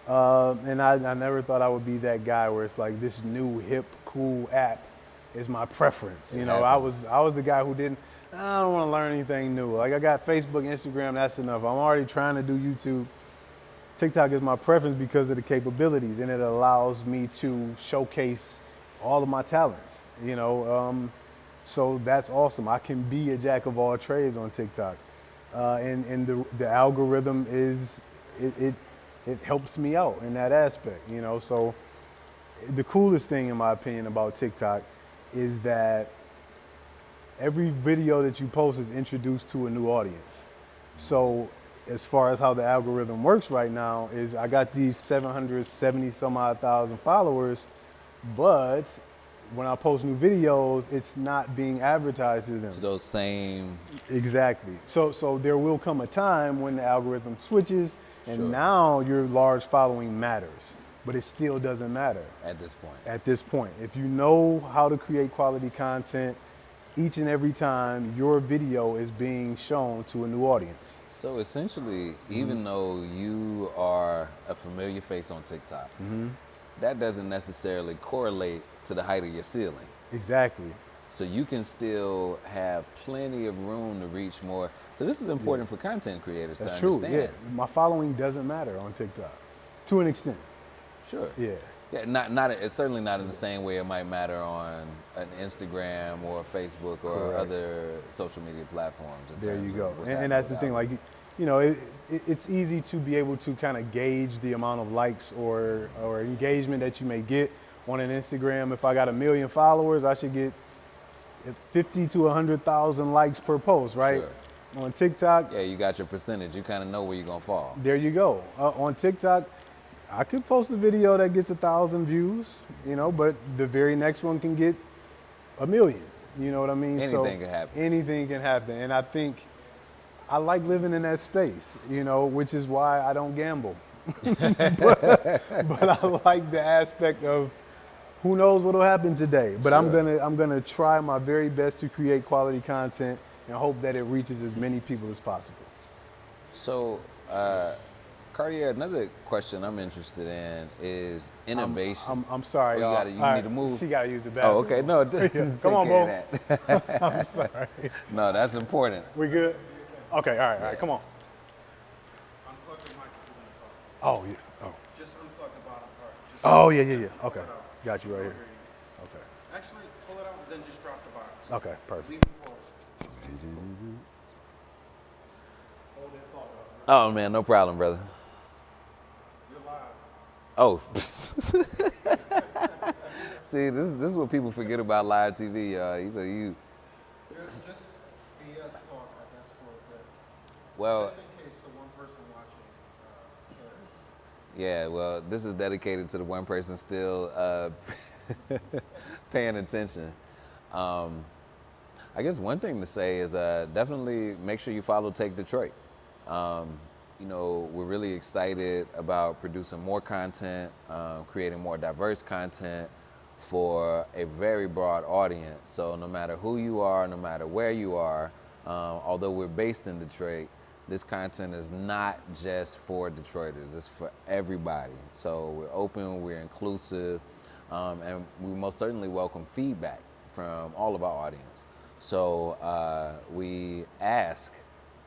S2: And I never thought I would be that guy where it's like this new hip cool app is my preference.
S4: It
S2: I
S4: happens.
S2: was the guy who I don't want to learn anything new. Like, I got Facebook, Instagram, that's enough. I'm already trying to do YouTube. TikTok is my preference because of the capabilities, and it allows me to showcase all of my talents. So that's awesome. I can be a jack of all trades on TikTok, and the algorithm it helps me out in that aspect. So the coolest thing, in my opinion, about TikTok is that every video that you post is introduced to a new audience. So as far as how the algorithm works right now is I got these 770 some odd thousand followers, but when I post new videos, it's not being advertised to them.
S4: To those same.
S2: Exactly. So there will come a time when the algorithm switches and
S4: Sure.
S2: now your large following matters, but it still doesn't matter
S4: At this point.
S2: at this point. If you know how to create quality content, each and every time your video is being shown to a new audience.
S4: So essentially, even though you are a familiar face on TikTok, that doesn't necessarily correlate to the height of your ceiling.
S2: Exactly.
S4: So you can still have plenty of room to reach more. So this is important for content creators
S2: That's
S4: to
S2: true.
S4: understand.
S2: Yeah. My following doesn't matter on TikTok to an extent.
S4: Sure.
S2: Yeah.
S4: Yeah, not it's certainly not in the same way it might matter on an Instagram or Facebook or
S2: Correct.
S4: other social media platforms. in
S2: There
S4: terms
S2: you
S4: of
S2: go.
S4: what's
S2: And
S4: happening
S2: that's the
S4: with
S2: thing, like, you know, it's easy to be able to kind of gauge the amount of likes or engagement that you may get on an Instagram. If I got 1 million followers, I should get 50 to 100,000 likes per post, right?
S4: Sure.
S2: On TikTok,
S4: Yeah, you got your percentage. You kind of know where you're gonna fall.
S2: there you go. On TikTok, I could post a video that gets 1,000 views, you know, but the very next one can get 1 million. You know what I mean?
S4: Anything can happen.
S2: Anything can happen. And I think I like living in that space, you know, which is why I don't gamble. but I like the aspect of who knows what'll happen today. But I'm gonna try my very best to create quality content and hope that it reaches as many people as possible.
S4: So, Cartier, another question I'm interested in is innovation.
S2: I'm sorry,
S4: Oh, you
S2: y'all.
S4: gotta- you
S2: All
S4: need to move?
S2: She gotta use the
S4: Oh,
S2: bathroom.
S4: okay. No, take
S2: Come on,
S4: care of that.
S2: I'm sorry.
S4: No, that's important.
S2: We good? Okay, all right, come on.
S3: Unplug the mic if you want to talk.
S2: Oh, yeah. Oh,
S3: Just unplug the bottom part. Just
S2: oh yeah. Okay,
S3: pull it out.
S2: got you right here.
S3: Hear you.
S2: Okay,
S3: Actually, pull it out, then just drop the box.
S2: okay, perfect.
S3: Leave the pause. Hold that thought up.
S4: Oh man, no problem, brother.
S3: You're live.
S4: Oh. See, this is what people forget about live TV, y'all. You know,
S3: There's just BS talk that's for that.
S4: well,
S3: Just in case the one person watching cares.
S4: yeah, well, this is dedicated to the one person still paying attention. I guess one thing to say is definitely make sure you follow Take Detroit. You know, we're really excited about producing more content, creating more diverse content for a very broad audience. So no matter who you are, no matter where you are, although we're based in Detroit, this content is not just for Detroiters, it's for everybody. So we're open, we're inclusive, and we most certainly welcome feedback from all of our audience. So we ask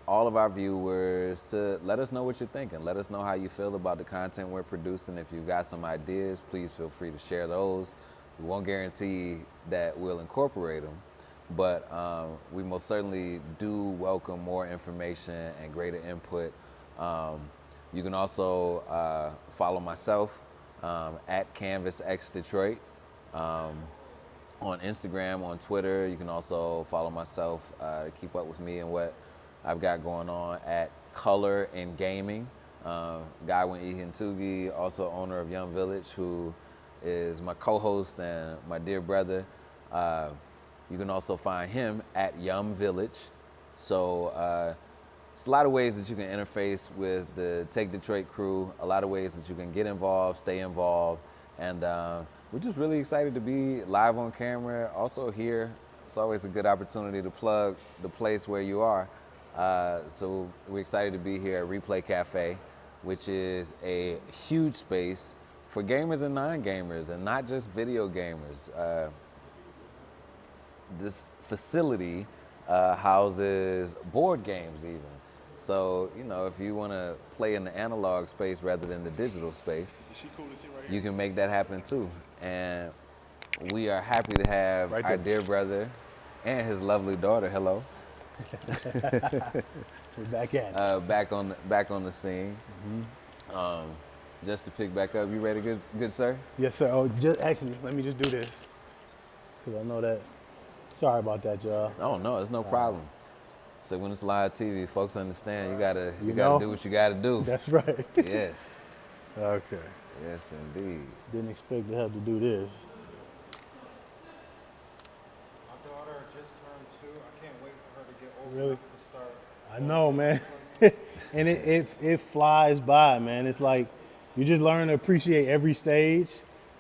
S4: all of our viewers to let us know what you're thinking. Let us know how you feel about the content we're producing. If you've got some ideas, please feel free to share those. We won't guarantee that we'll incorporate them, but we most certainly do welcome more information and greater input. You can also follow myself at CanvasXDetroit on Instagram, on Twitter. You can also follow myself to keep up with me and what I've got going on at Color in Gaming. Godwin Ihintugi, also owner of Yum Village, who is my co-host and my dear brother. You can also find him at Yum Village. So it's a lot of ways that you can interface with the Take Detroit crew, a lot of ways that you can get involved, stay involved, and we're just really excited to be live on camera. Also here, it's always a good opportunity to plug the place where you are. So we're excited to be here at Replay Cafe, which is a huge space for gamers and non-gamers, and not just video gamers. This facility houses board games even. So, you know, if you want to play in the analog space rather than the digital space, you can make that happen too. And we are happy to have
S2: Right
S4: our
S2: there.
S4: dear brother and his lovely daughter, hello,
S2: We're back at it.
S4: back on the scene. Just to pick back up, you ready, good sir?
S2: Yes, sir. Oh, just actually, let me just do this because I know that Sorry about that, y'all.
S4: Oh no, it's no problem. So when it's live TV, folks understand you gotta
S2: You
S4: gotta
S2: know?
S4: do what you gotta do.
S2: That's right.
S4: Yes,
S2: Okay.
S4: yes indeed.
S2: Didn't expect to have to do this.
S3: My daughter just turned 2. I can't wait for her to get old
S2: Really?
S3: enough to start.
S2: I know, man. And it flies by, man. It's like you just learn to appreciate every stage.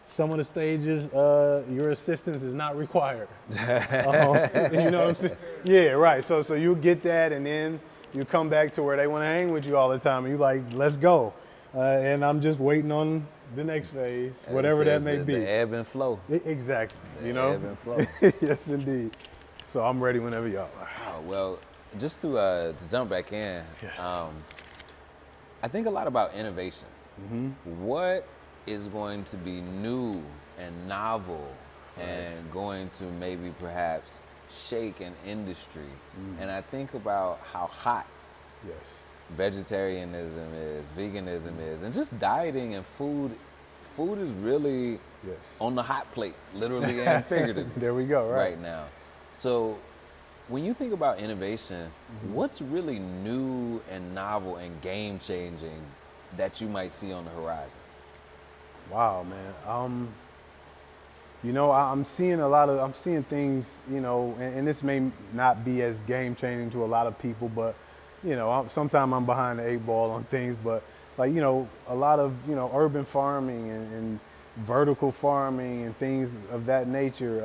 S2: Some of the stages, your assistance is not required. You know what I'm saying? Yeah, right. So you get that, and then you come back to where they want to hang with you all the time, and you like, let's go. And I'm just waiting on the next phase,
S4: As
S2: whatever
S4: it
S2: that
S4: says,
S2: may
S4: the
S2: be.
S4: ebb and flow.
S2: Exactly.
S4: The
S2: You know.
S4: ebb and flow.
S2: Yes, indeed. So I'm ready whenever y'all are.
S4: Oh, well, just to jump back in, I think a lot about innovation. What is going to be new and novel and going to maybe perhaps shake an industry? And I think about how hot
S2: Yes.
S4: vegetarianism is, veganism is, and just dieting and food. Food is really
S2: Yes.
S4: on the hot plate, literally and figuratively.
S2: There we go. Right.
S4: right now. So when you think about innovation, what's really new and novel and game changing that you might see on the horizon?
S2: Wow, man. You know, I'm seeing things, you know, and this may not be as game changing to a lot of people, but, you know, sometimes I'm behind the 8 ball on things, but like, you know, a lot of, you know, urban farming and vertical farming and things of that nature.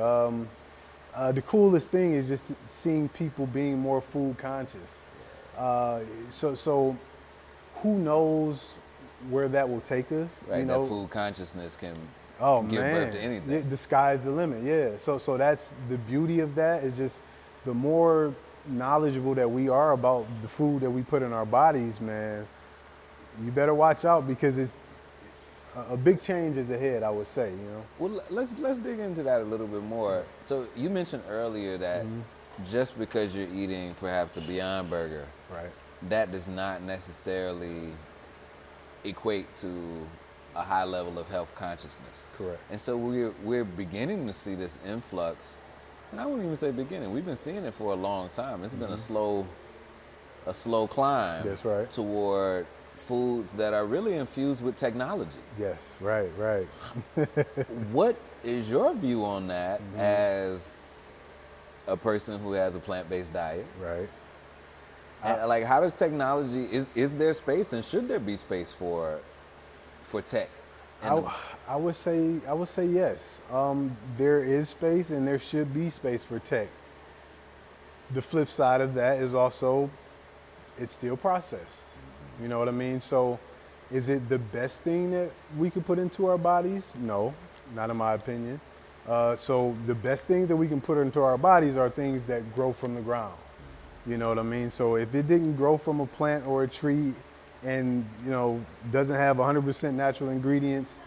S2: The coolest thing is just seeing people being more food conscious. So who knows where that will take us?
S4: Right,
S2: You know?
S4: that food consciousness can
S2: Oh
S4: give
S2: man,
S4: birth to anything.
S2: The sky's the limit. Yeah. So that's the beauty of that is just the more knowledgeable that we are about the food that we put in our bodies, man. You better watch out because it's a big change is ahead. I would say, you know.
S4: Well, let's dig into that a little bit more. So you mentioned earlier that just because you're eating perhaps a Beyond Burger,
S2: Right.
S4: that does not necessarily equate to a high level of health consciousness.
S2: Correct.
S4: And so we're beginning to see this influx, and I wouldn't even say beginning. We've been seeing it for a long time. It's been a slow climb.
S2: That's right.
S4: Toward foods that are really infused with technology.
S2: Yes. Right. Right.
S4: What is your view on that as a person who has a plant-based diet?
S2: Right.
S4: And like, how does technology, is there space and should there be space for tech?
S2: I would say yes. There is space and there should be space for tech. The flip side of that is also it's still processed. You know what I mean? So is it the best thing that we could put into our bodies? No, not in my opinion. So the best things that we can put into our bodies are things that grow from the ground. You know what I mean? So if it didn't grow from a plant or a tree and, you know, doesn't have 100% natural ingredients,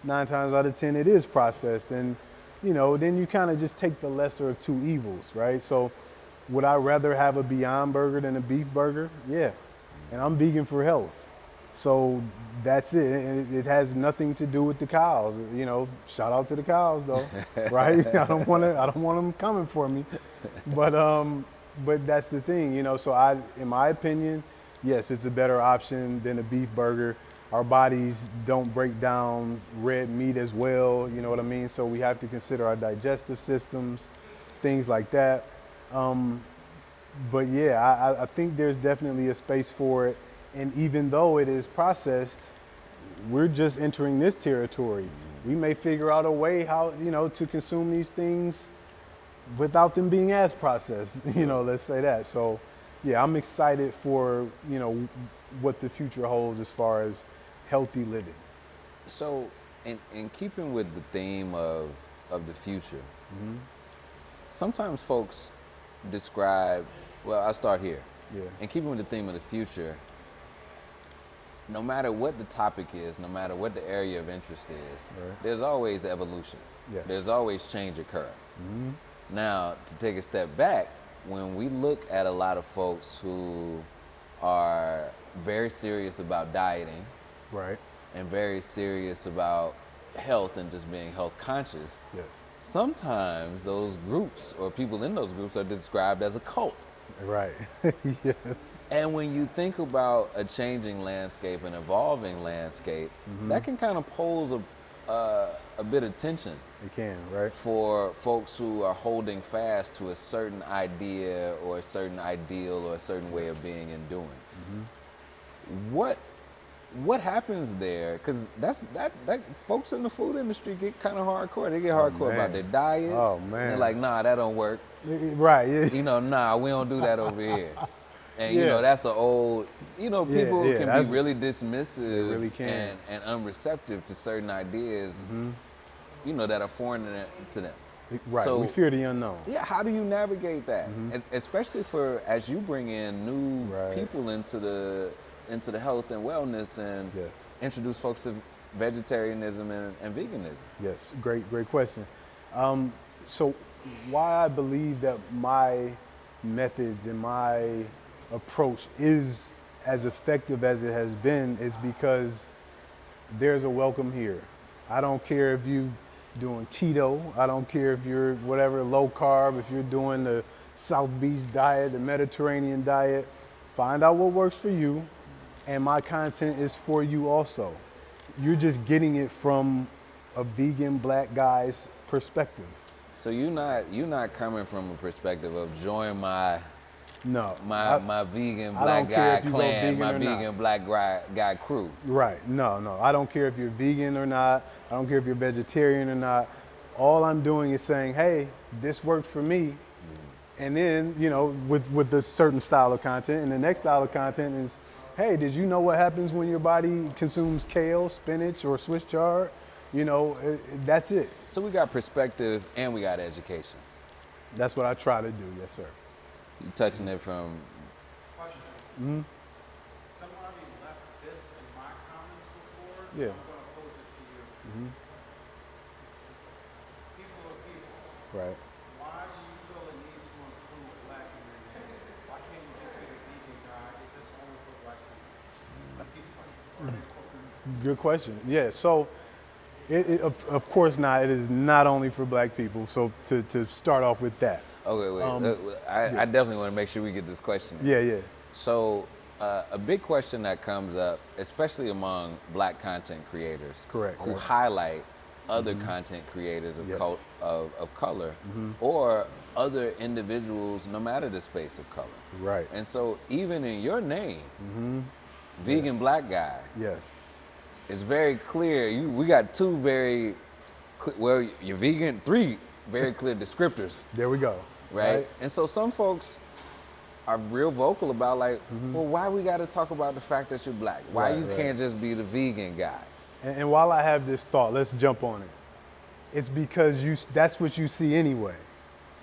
S2: 9 times out of 10 it is processed. And, you know, then you kind of just take the lesser of two evils, right? So would I rather have a Beyond Burger than a beef burger? Yeah. And I'm vegan for health. So that's it. And it has nothing to do with the cows. You know, shout out to the cows though, right? I don't want them coming for me. But that's the thing, you know, so in my opinion, yes, it's a better option than a beef burger. Our bodies don't break down red meat as well, you know what I mean? So we have to consider our digestive systems, things like that. But yeah, I think there's definitely a space for it. And even though it is processed, we're just entering this territory. We may figure out a way how, you know, to consume these things without them being as processed, you know, let's say that. So yeah, I'm excited for, you know, what the future holds as far as healthy living.
S4: So in keeping with the theme of the future, sometimes folks describe, well, I'll start here.
S2: Yeah.
S4: In keeping with the theme of the future, no matter what the topic is, no matter what the area of interest is,
S2: Right.
S4: there's always evolution.
S2: Yes.
S4: There's always change occurring. Now, to take a step back, when we look at a lot of folks who are very serious about dieting
S2: Right.
S4: and very serious about health and just being health conscious,
S2: Yes.
S4: sometimes those groups or people in those groups are described as a cult.
S2: Right. Yes.
S4: And when you think about a changing landscape, an evolving landscape, that can kind of pose a bit of tension
S2: It can, right?
S4: for folks who are holding fast to a certain idea or a certain ideal or a certain way of being and doing. What happens there? Because that folks in the food industry get kind of hardcore. They get hardcore about
S2: man.
S4: their diets.
S2: Oh,
S4: They're
S2: man.
S4: like, nah, that don't work.
S2: Right. Yeah.
S4: You know, nah, we don't do that over here. And you
S2: Yeah.
S4: know, that's an old, you know, people
S2: yeah,
S4: can be
S2: that's-
S4: really dismissive
S2: really can.
S4: and unreceptive to certain ideas, you know, that are foreign to them.
S2: Right.
S4: So-
S2: we fear the unknown.
S4: Yeah, how do you navigate that? And especially for as you bring in new
S2: Right.
S4: people into the health and wellness and
S2: Yes.
S4: introduce folks to vegetarianism and veganism.
S2: Yes, great question. So why I believe that my methods and my approach is as effective as it has been is because there's a welcome here. I don't care if you doing keto, I don't care if you're whatever, low carb, if you're doing the South Beach diet, the Mediterranean diet, find out what works for you, and my content is for you also. You're just getting it from a vegan black guy's perspective.
S4: So you're not coming from a perspective of join my
S2: No.
S4: my vegan
S2: I
S4: black
S2: don't care
S4: guy
S2: if you go
S4: clan,
S2: vegan
S4: my
S2: or
S4: vegan
S2: not.
S4: black guy crew.
S2: Right. No. I don't care if you're vegan or not. I don't care if you're vegetarian or not. All I'm doing is saying, hey, this worked for me. And then, you know, with a certain style of content, and the next style of content is, hey, did you know what happens when your body consumes kale, spinach, or Swiss chard? You know, that's it.
S4: So we got perspective and we got education.
S2: That's what I try to do, yes, sir.
S4: You touching it from
S3: Question. Somebody left this in my comments before.
S2: Yeah.
S3: I'm going to pose it to you. People are people.
S2: Right.
S3: Why do you feel it needs to include black in your name? Why can't you just get a vegan guy? Is this only for black people? Keep question.
S2: Good question. Yeah. So, of course not. It is not only for black people. So to start off with that.
S4: okay, wait. I definitely want to make sure we get this question in.
S2: Yeah.
S4: So a big question that comes up, especially among black content creators,
S2: Correct,
S4: who
S2: right.
S4: highlight other content creators of,
S2: Yes.
S4: of color, or other individuals, no matter the space of color.
S2: Right.
S4: And so even in your name, vegan black guy,
S2: Yes.
S4: it's very clear. We got two very, well, you're vegan, three very clear descriptors.
S2: There we go.
S4: Right? And so some folks are real vocal about like, well, why we got to talk about the fact that you're black? Why
S2: Right,
S4: you
S2: right.
S4: can't just be the vegan guy?
S2: And while I have this thought, let's jump on it. It's because that's what you see anyway.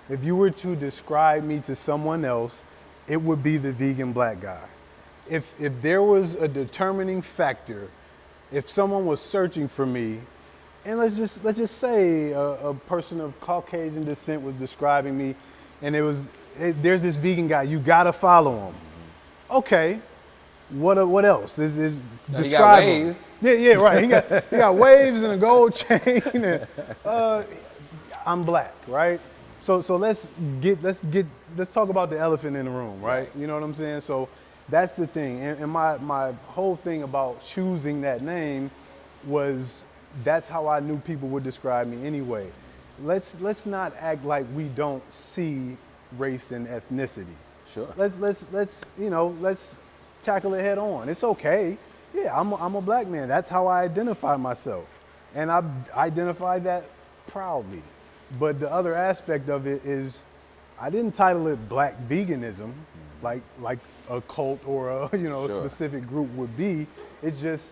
S2: If you were to describe me to someone else, it would be the vegan black guy. If there was a determining factor, if someone was searching for me, and let's just say a person of Caucasian descent was describing me, and there's this vegan guy, you gotta follow him. Okay, what else? Is
S4: got
S2: describe him.
S4: waves.
S2: Yeah, right. He got waves and a gold chain, and I'm black, right? So let's talk about the elephant in the room, right? You know what I'm saying? So that's the thing, and my whole thing about choosing that name was that's how I knew people would describe me anyway. Let's not act like we don't see race and ethnicity.
S4: Sure.
S2: Let's tackle it head on. It's okay. Yeah, I'm a black man. That's how I identify myself, and I identify that proudly. But the other aspect of it is, I didn't title it Black Veganism, like a cult or a
S4: Sure.
S2: specific group would be. It's just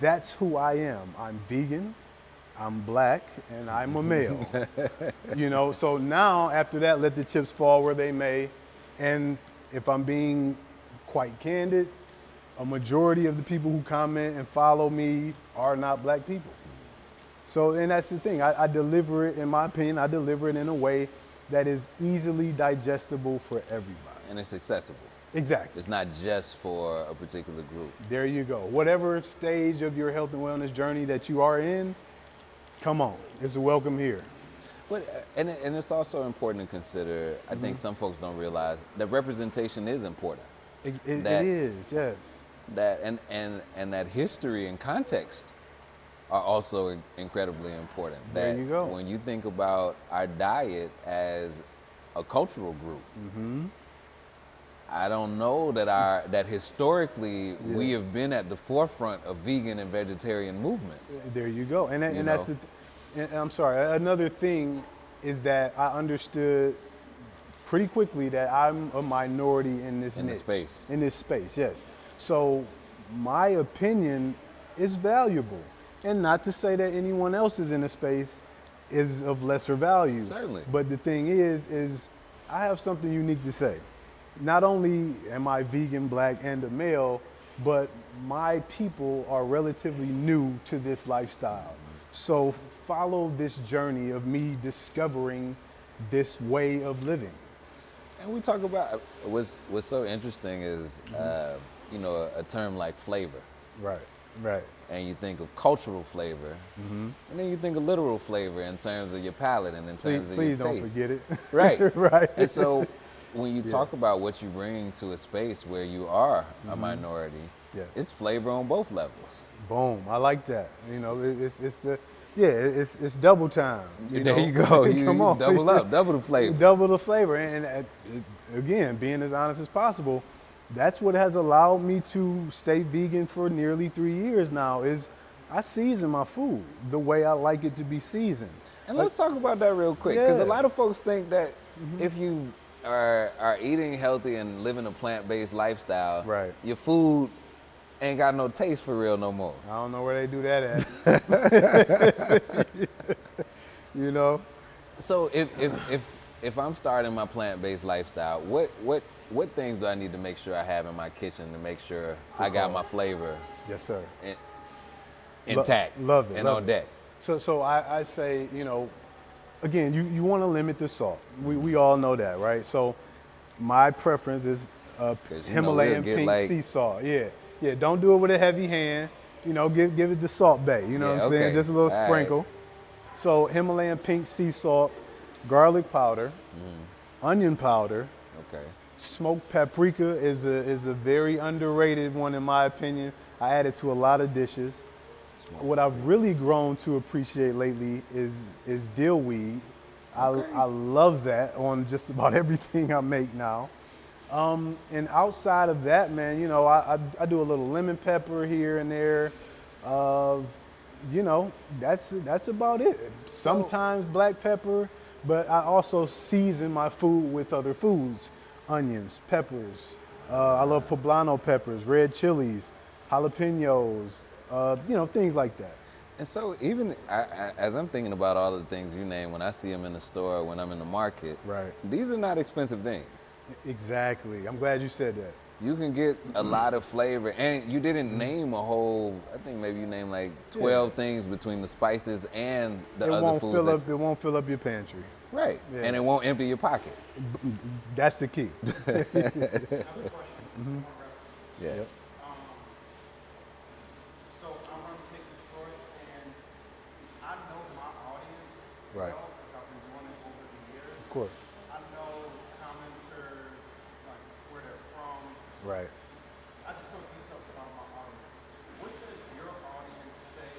S2: that's who I am. I'm vegan, I'm black, and I'm a male. So now after that, let the chips fall where they may. And if I'm being quite candid, a majority of the people who comment and follow me are not black people. So, and that's the thing. I deliver it, in my opinion, I deliver it in a way that is easily digestible for everybody.
S4: And it's accessible.
S2: Exactly.
S4: It's not just for a particular group.
S2: There you go. Whatever stage of your health and wellness journey that you are in, come on. It's a welcome here.
S4: And it's also important to consider. I think some folks don't realize that representation is important.
S2: It
S4: That-
S2: is, yes.
S4: That and that history and context are also incredibly important.
S2: There
S4: That
S2: you go.
S4: When you think about our diet as a cultural group, I don't know that historically we have been at the forefront of vegan and vegetarian movements.
S2: There you go. And
S4: You
S2: that's
S4: know?
S2: and I'm sorry. Another thing is that I understood pretty quickly that I'm a minority in this
S4: In the
S2: niche,
S4: space.
S2: In this space, yes. So my opinion is valuable, and not to say that anyone else's in the space is of lesser value.
S4: Certainly.
S2: But the thing is I have something unique to say. Not only am I vegan, black, and a male, but my people are relatively new to this lifestyle. So follow this journey of me discovering this way of living.
S4: And we talk about what's so interesting is a term like flavor.
S2: Right, right.
S4: And you think of cultural flavor, and then you think of literal flavor in terms of your palate and in terms of
S2: Please
S4: your
S2: don't
S4: taste.
S2: forget it.
S4: Right.
S2: Right.
S4: And so when you talk about what you bring to a space where you are a minority,
S2: Yes.
S4: it's flavor on both levels.
S2: Boom. I like that. You know, it's double time.
S4: There you go. You
S2: Come on.
S4: double up, double the flavor.
S2: Double the flavor. And again, being as honest as possible, that's what has allowed me to stay vegan for nearly 3 years now is I season my food the way I like it to be seasoned.
S4: And let's talk about that real quick, because
S2: Yeah.
S4: a lot of folks think that if you are eating healthy and living a plant-based lifestyle,
S2: Right.
S4: your food ain't got no taste for real no more.
S2: I don't know where they do that at. You know?
S4: So if I'm starting my plant-based lifestyle, what things do I need to make sure I have in my kitchen to make sure I got my flavor
S2: Yes, sir.
S4: intact
S2: Love it.
S4: and
S2: love
S4: on
S2: it.
S4: deck?
S2: So I say, again, you want to limit the salt. We all know that, right? So my preference is
S4: 'Cause
S2: Himalayan
S4: we'll get
S2: pink
S4: like-
S2: sea salt. Yeah. Don't do it with a heavy hand. Give it the Salt Bay. You know
S4: Yeah,
S2: what I'm saying?
S4: okay.
S2: Just a little
S4: All right.
S2: sprinkle. So Himalayan pink sea salt, garlic powder, onion powder.
S4: Okay.
S2: Smoked paprika is a very underrated one in my opinion. I add it to a lot of dishes. What I've really grown to appreciate lately is dill weed. I love that on just about everything I make now. And outside of that, man, I do a little lemon pepper here and there. That's about it. Sometimes black pepper, but I also season my food with other foods, onions, peppers. I love poblano peppers, red chilies, jalapenos, things like that.
S4: And so even as I'm thinking about all of the things you name, when I see them in the store, when I'm in the market,
S2: Right.
S4: these are not expensive things.
S2: Exactly. I'm glad you said that.
S4: You can get a lot of flavor, and you didn't name a whole. I think maybe you named like 12 things between the spices and the other foods.
S2: It won't fill up your pantry.
S4: Right,
S2: Yeah.
S4: and it won't empty your pocket.
S2: That's the key.
S3: Another question.
S4: Yeah.
S2: Yep.
S3: So I'm going to take Detroit, and I know my audience
S2: Right.
S3: well because I've been doing it over the years.
S2: Of course.
S3: I know commenters, like where they're from.
S2: Right.
S3: I just know details about my audience. What does your audience say?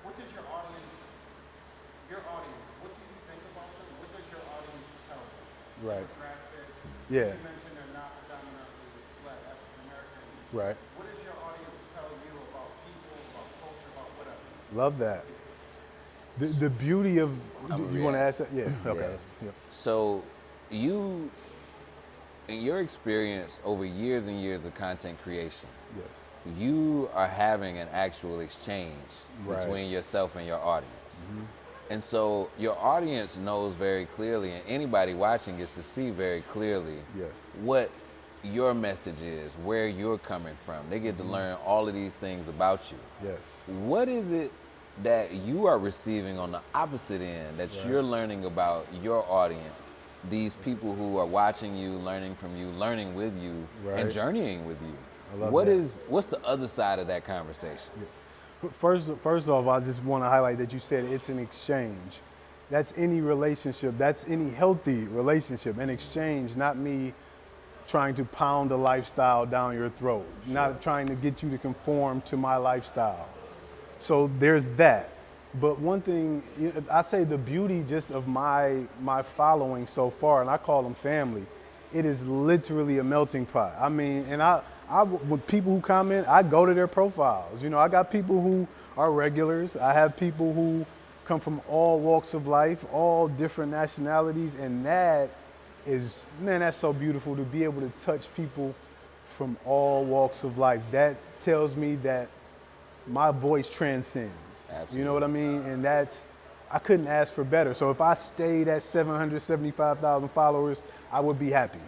S3: What does your audience, what do you think about them? What does your audience tell you?
S2: Right.
S3: Demographics.
S2: Yeah.
S3: You mentioned they're not predominantly Black, African American.
S2: Right.
S3: What does your audience tell you about people, about culture, about whatever?
S2: Love that. The beauty of
S4: I'm
S2: you want to
S4: react.
S2: ask that? Yeah. Okay.
S4: Yeah.
S2: Yep.
S4: So you, in your experience over years and years of content creation,
S2: Yes.
S4: you are having an actual exchange
S2: Right.
S4: between yourself and your audience. And so your audience knows very clearly, and anybody watching gets to see very clearly
S2: Yes.
S4: what your message is, where you're coming from. They get to learn all of these things about you.
S2: Yes.
S4: What is it that you are receiving on the opposite end that you're learning about your audience? These people who are watching you, learning from you, learning with you, and
S2: Right.
S4: journeying with you.
S2: I love that.
S4: What's the other side of that conversation?
S2: First off, I just want to highlight that you said it's an exchange. That's any relationship. That's any healthy relationship. An exchange, not me trying to pound a lifestyle down your throat, not trying to get you to conform to my lifestyle. So there's that. But one thing, I say the beauty just of my following so far, and I call them family, it is literally a melting pot. I mean, and I with people who comment, I go to their profiles. You know, I got people who are regulars. I have people who come from all walks of life, all different nationalities, and that is, man, that's so beautiful to be able to touch people from all walks of life. That tells me that my voice transcends.
S4: Absolutely.
S2: You know what I mean? And I couldn't ask for better. So if I stayed at 775,000 followers, I would be happy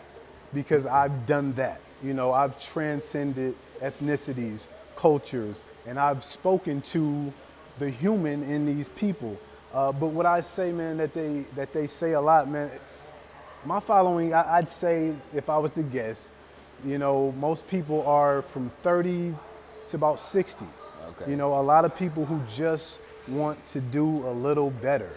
S2: because I've done that. You know, I've transcended ethnicities, cultures, and I've spoken to the human in these people. But what I say, man, that they say a lot, man, my following, I'd say, if I was to guess, you know, most people are from 30 to about 60.
S4: Okay.
S2: You know, a lot of people who just want to do a little better.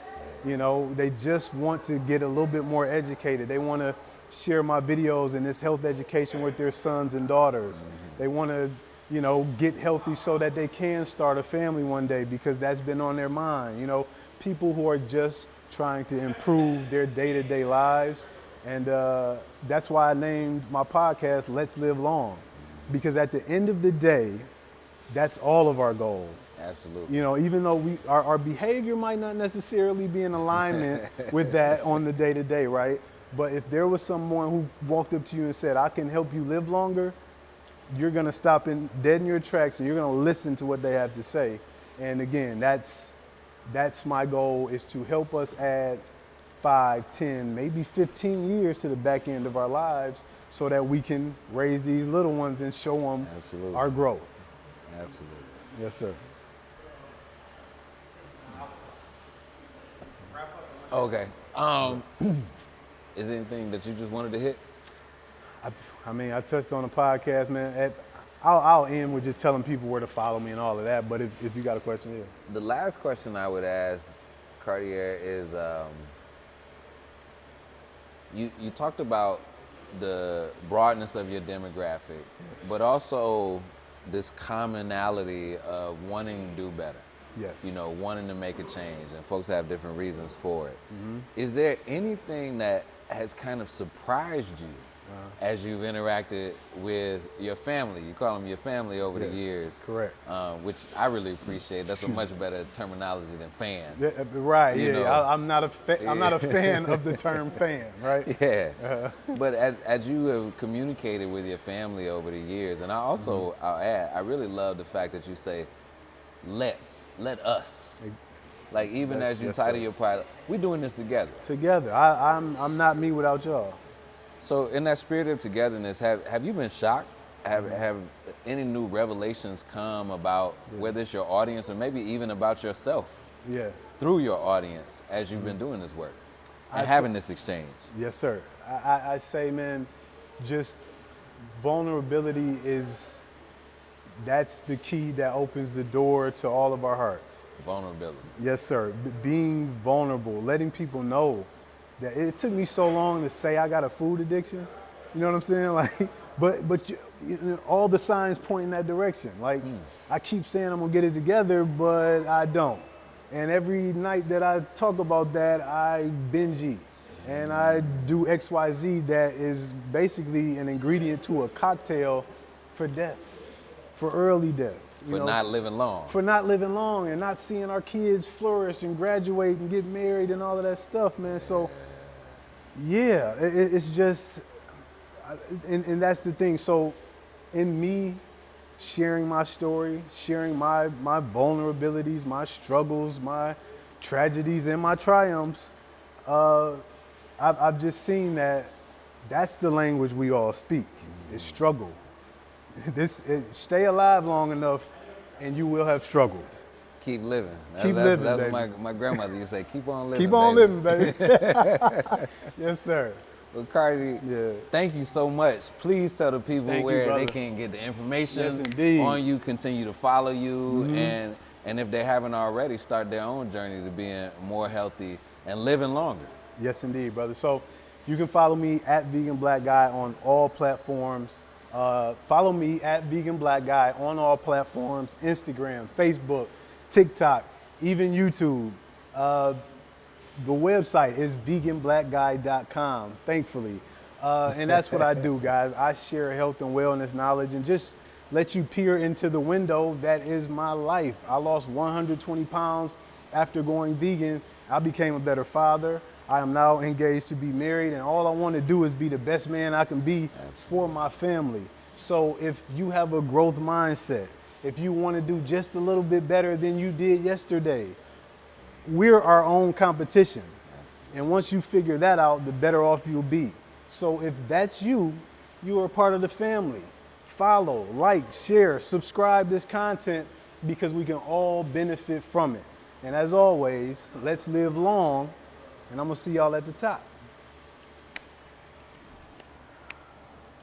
S2: You know, they just want to get a little bit more educated. They want to share my videos and this health education with their sons and daughters. Mm-hmm. They want to, you know, get healthy so that they can start a family one day because that's been on their mind. You know, people who are just trying to improve their day-to-day lives. And that's why I named my podcast Let's Live Long, because at the end of the day, that's all of our goal.
S4: Absolutely.
S2: You know, even though our behavior might not necessarily be in alignment with that on the day-to-day, right? But if there was someone who walked up to you and said, I can help you live longer, you're going to stop dead in your tracks and you're going to listen to what they have to say. And again, that's my goal, is to help us add 5, 10, maybe 15 years to the back end of our lives so that we can raise these little ones and show them
S4: Absolutely.
S2: our growth.
S4: Absolutely.
S2: Yes, sir.
S4: Okay. Is there anything that you just wanted to hit?
S2: I mean, I touched on the podcast, man. I'll end with just telling people where to follow me and all of that. But if you got a question here.
S4: The last question I would ask, Cartier, is you talked about the broadness of your demographic, but also this commonality of wanting to do better.
S2: Yes.
S4: You know, wanting to make a change, and folks have different reasons for it. Mm-hmm. Is there anything that has kind of surprised you as you've interacted with your family? You call them your family over the years.
S2: Correct.
S4: Which I really appreciate. That's a much better terminology than fans.
S2: Yeah, right.
S4: You know.
S2: I'm not a fan of the term fan. Right.
S4: Yeah. But as you have communicated with your family over the years, and I'll add, I really love the fact that you say, let us. Like, even as you title your product, we're doing this together.
S2: Together. I'm not me without y'all.
S4: So in that spirit of togetherness, have you been shocked? Have any new revelations come about whether it's your audience or maybe even about yourself through your audience as you've been doing this work and having this exchange? Yes,
S2: sir. I say, man, just vulnerability that's the key that opens the door to all of our hearts.
S4: Vulnerability.
S2: Yes, sir. Being vulnerable, letting people know that it took me so long to say I got a food addiction. You know what I'm saying? Like, but all the signs point in that direction. Like, I keep saying I'm gonna get it together, but I don't. And every night that I talk about that, I binge eat. And I do XYZ that is basically an ingredient to a cocktail for death. For early death.
S4: For not living long.
S2: For not living long and not seeing our kids flourish and graduate and get married and all of that stuff, man. So, yeah, it's just, and that's the thing. So, in me sharing my story, sharing my vulnerabilities, my struggles, my tragedies, and my triumphs, I've just seen that's the language we all speak. It's struggle. Stay alive long enough and you will have struggled.
S4: Keep living.
S2: That's
S4: what my grandmother used to say. Keep on living.
S2: Keep on living, baby. Yes, sir.
S4: Well, Cardi, thank you so much. Please tell the people where they can get the information on you, continue to follow you, and and if they haven't already, start their own journey to being more healthy and living longer.
S2: Yes, indeed, brother. So you can follow me at Vegan Black Guy on all platforms. Follow me at Vegan Black Guy on all platforms, Instagram, Facebook, TikTok, even YouTube. The website is veganblackguy.com, thankfully. And that's what I do, guys. I share health and wellness knowledge and just let you peer into the window that is my life. I lost 120 pounds after going vegan. I became a better father. I am now engaged to be married, and all I want to do is be the best man I can be for my family. So if you have a growth mindset, if you want to do just a little bit better than you did yesterday, we're our own competition. And once you figure that out, the better off you'll be. So if that's you, you are part of the family. Follow, like, share, subscribe this content because we can all benefit from it. And as always, let's live long, and I'm gonna see y'all at the top.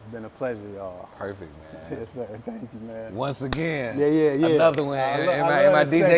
S2: It's been a pleasure, y'all.
S4: Perfect, man.
S2: Yes, sir. Thank you, man.
S4: Once again,
S2: Yeah.
S4: another one.
S2: I
S4: Am I
S2: love
S4: DJ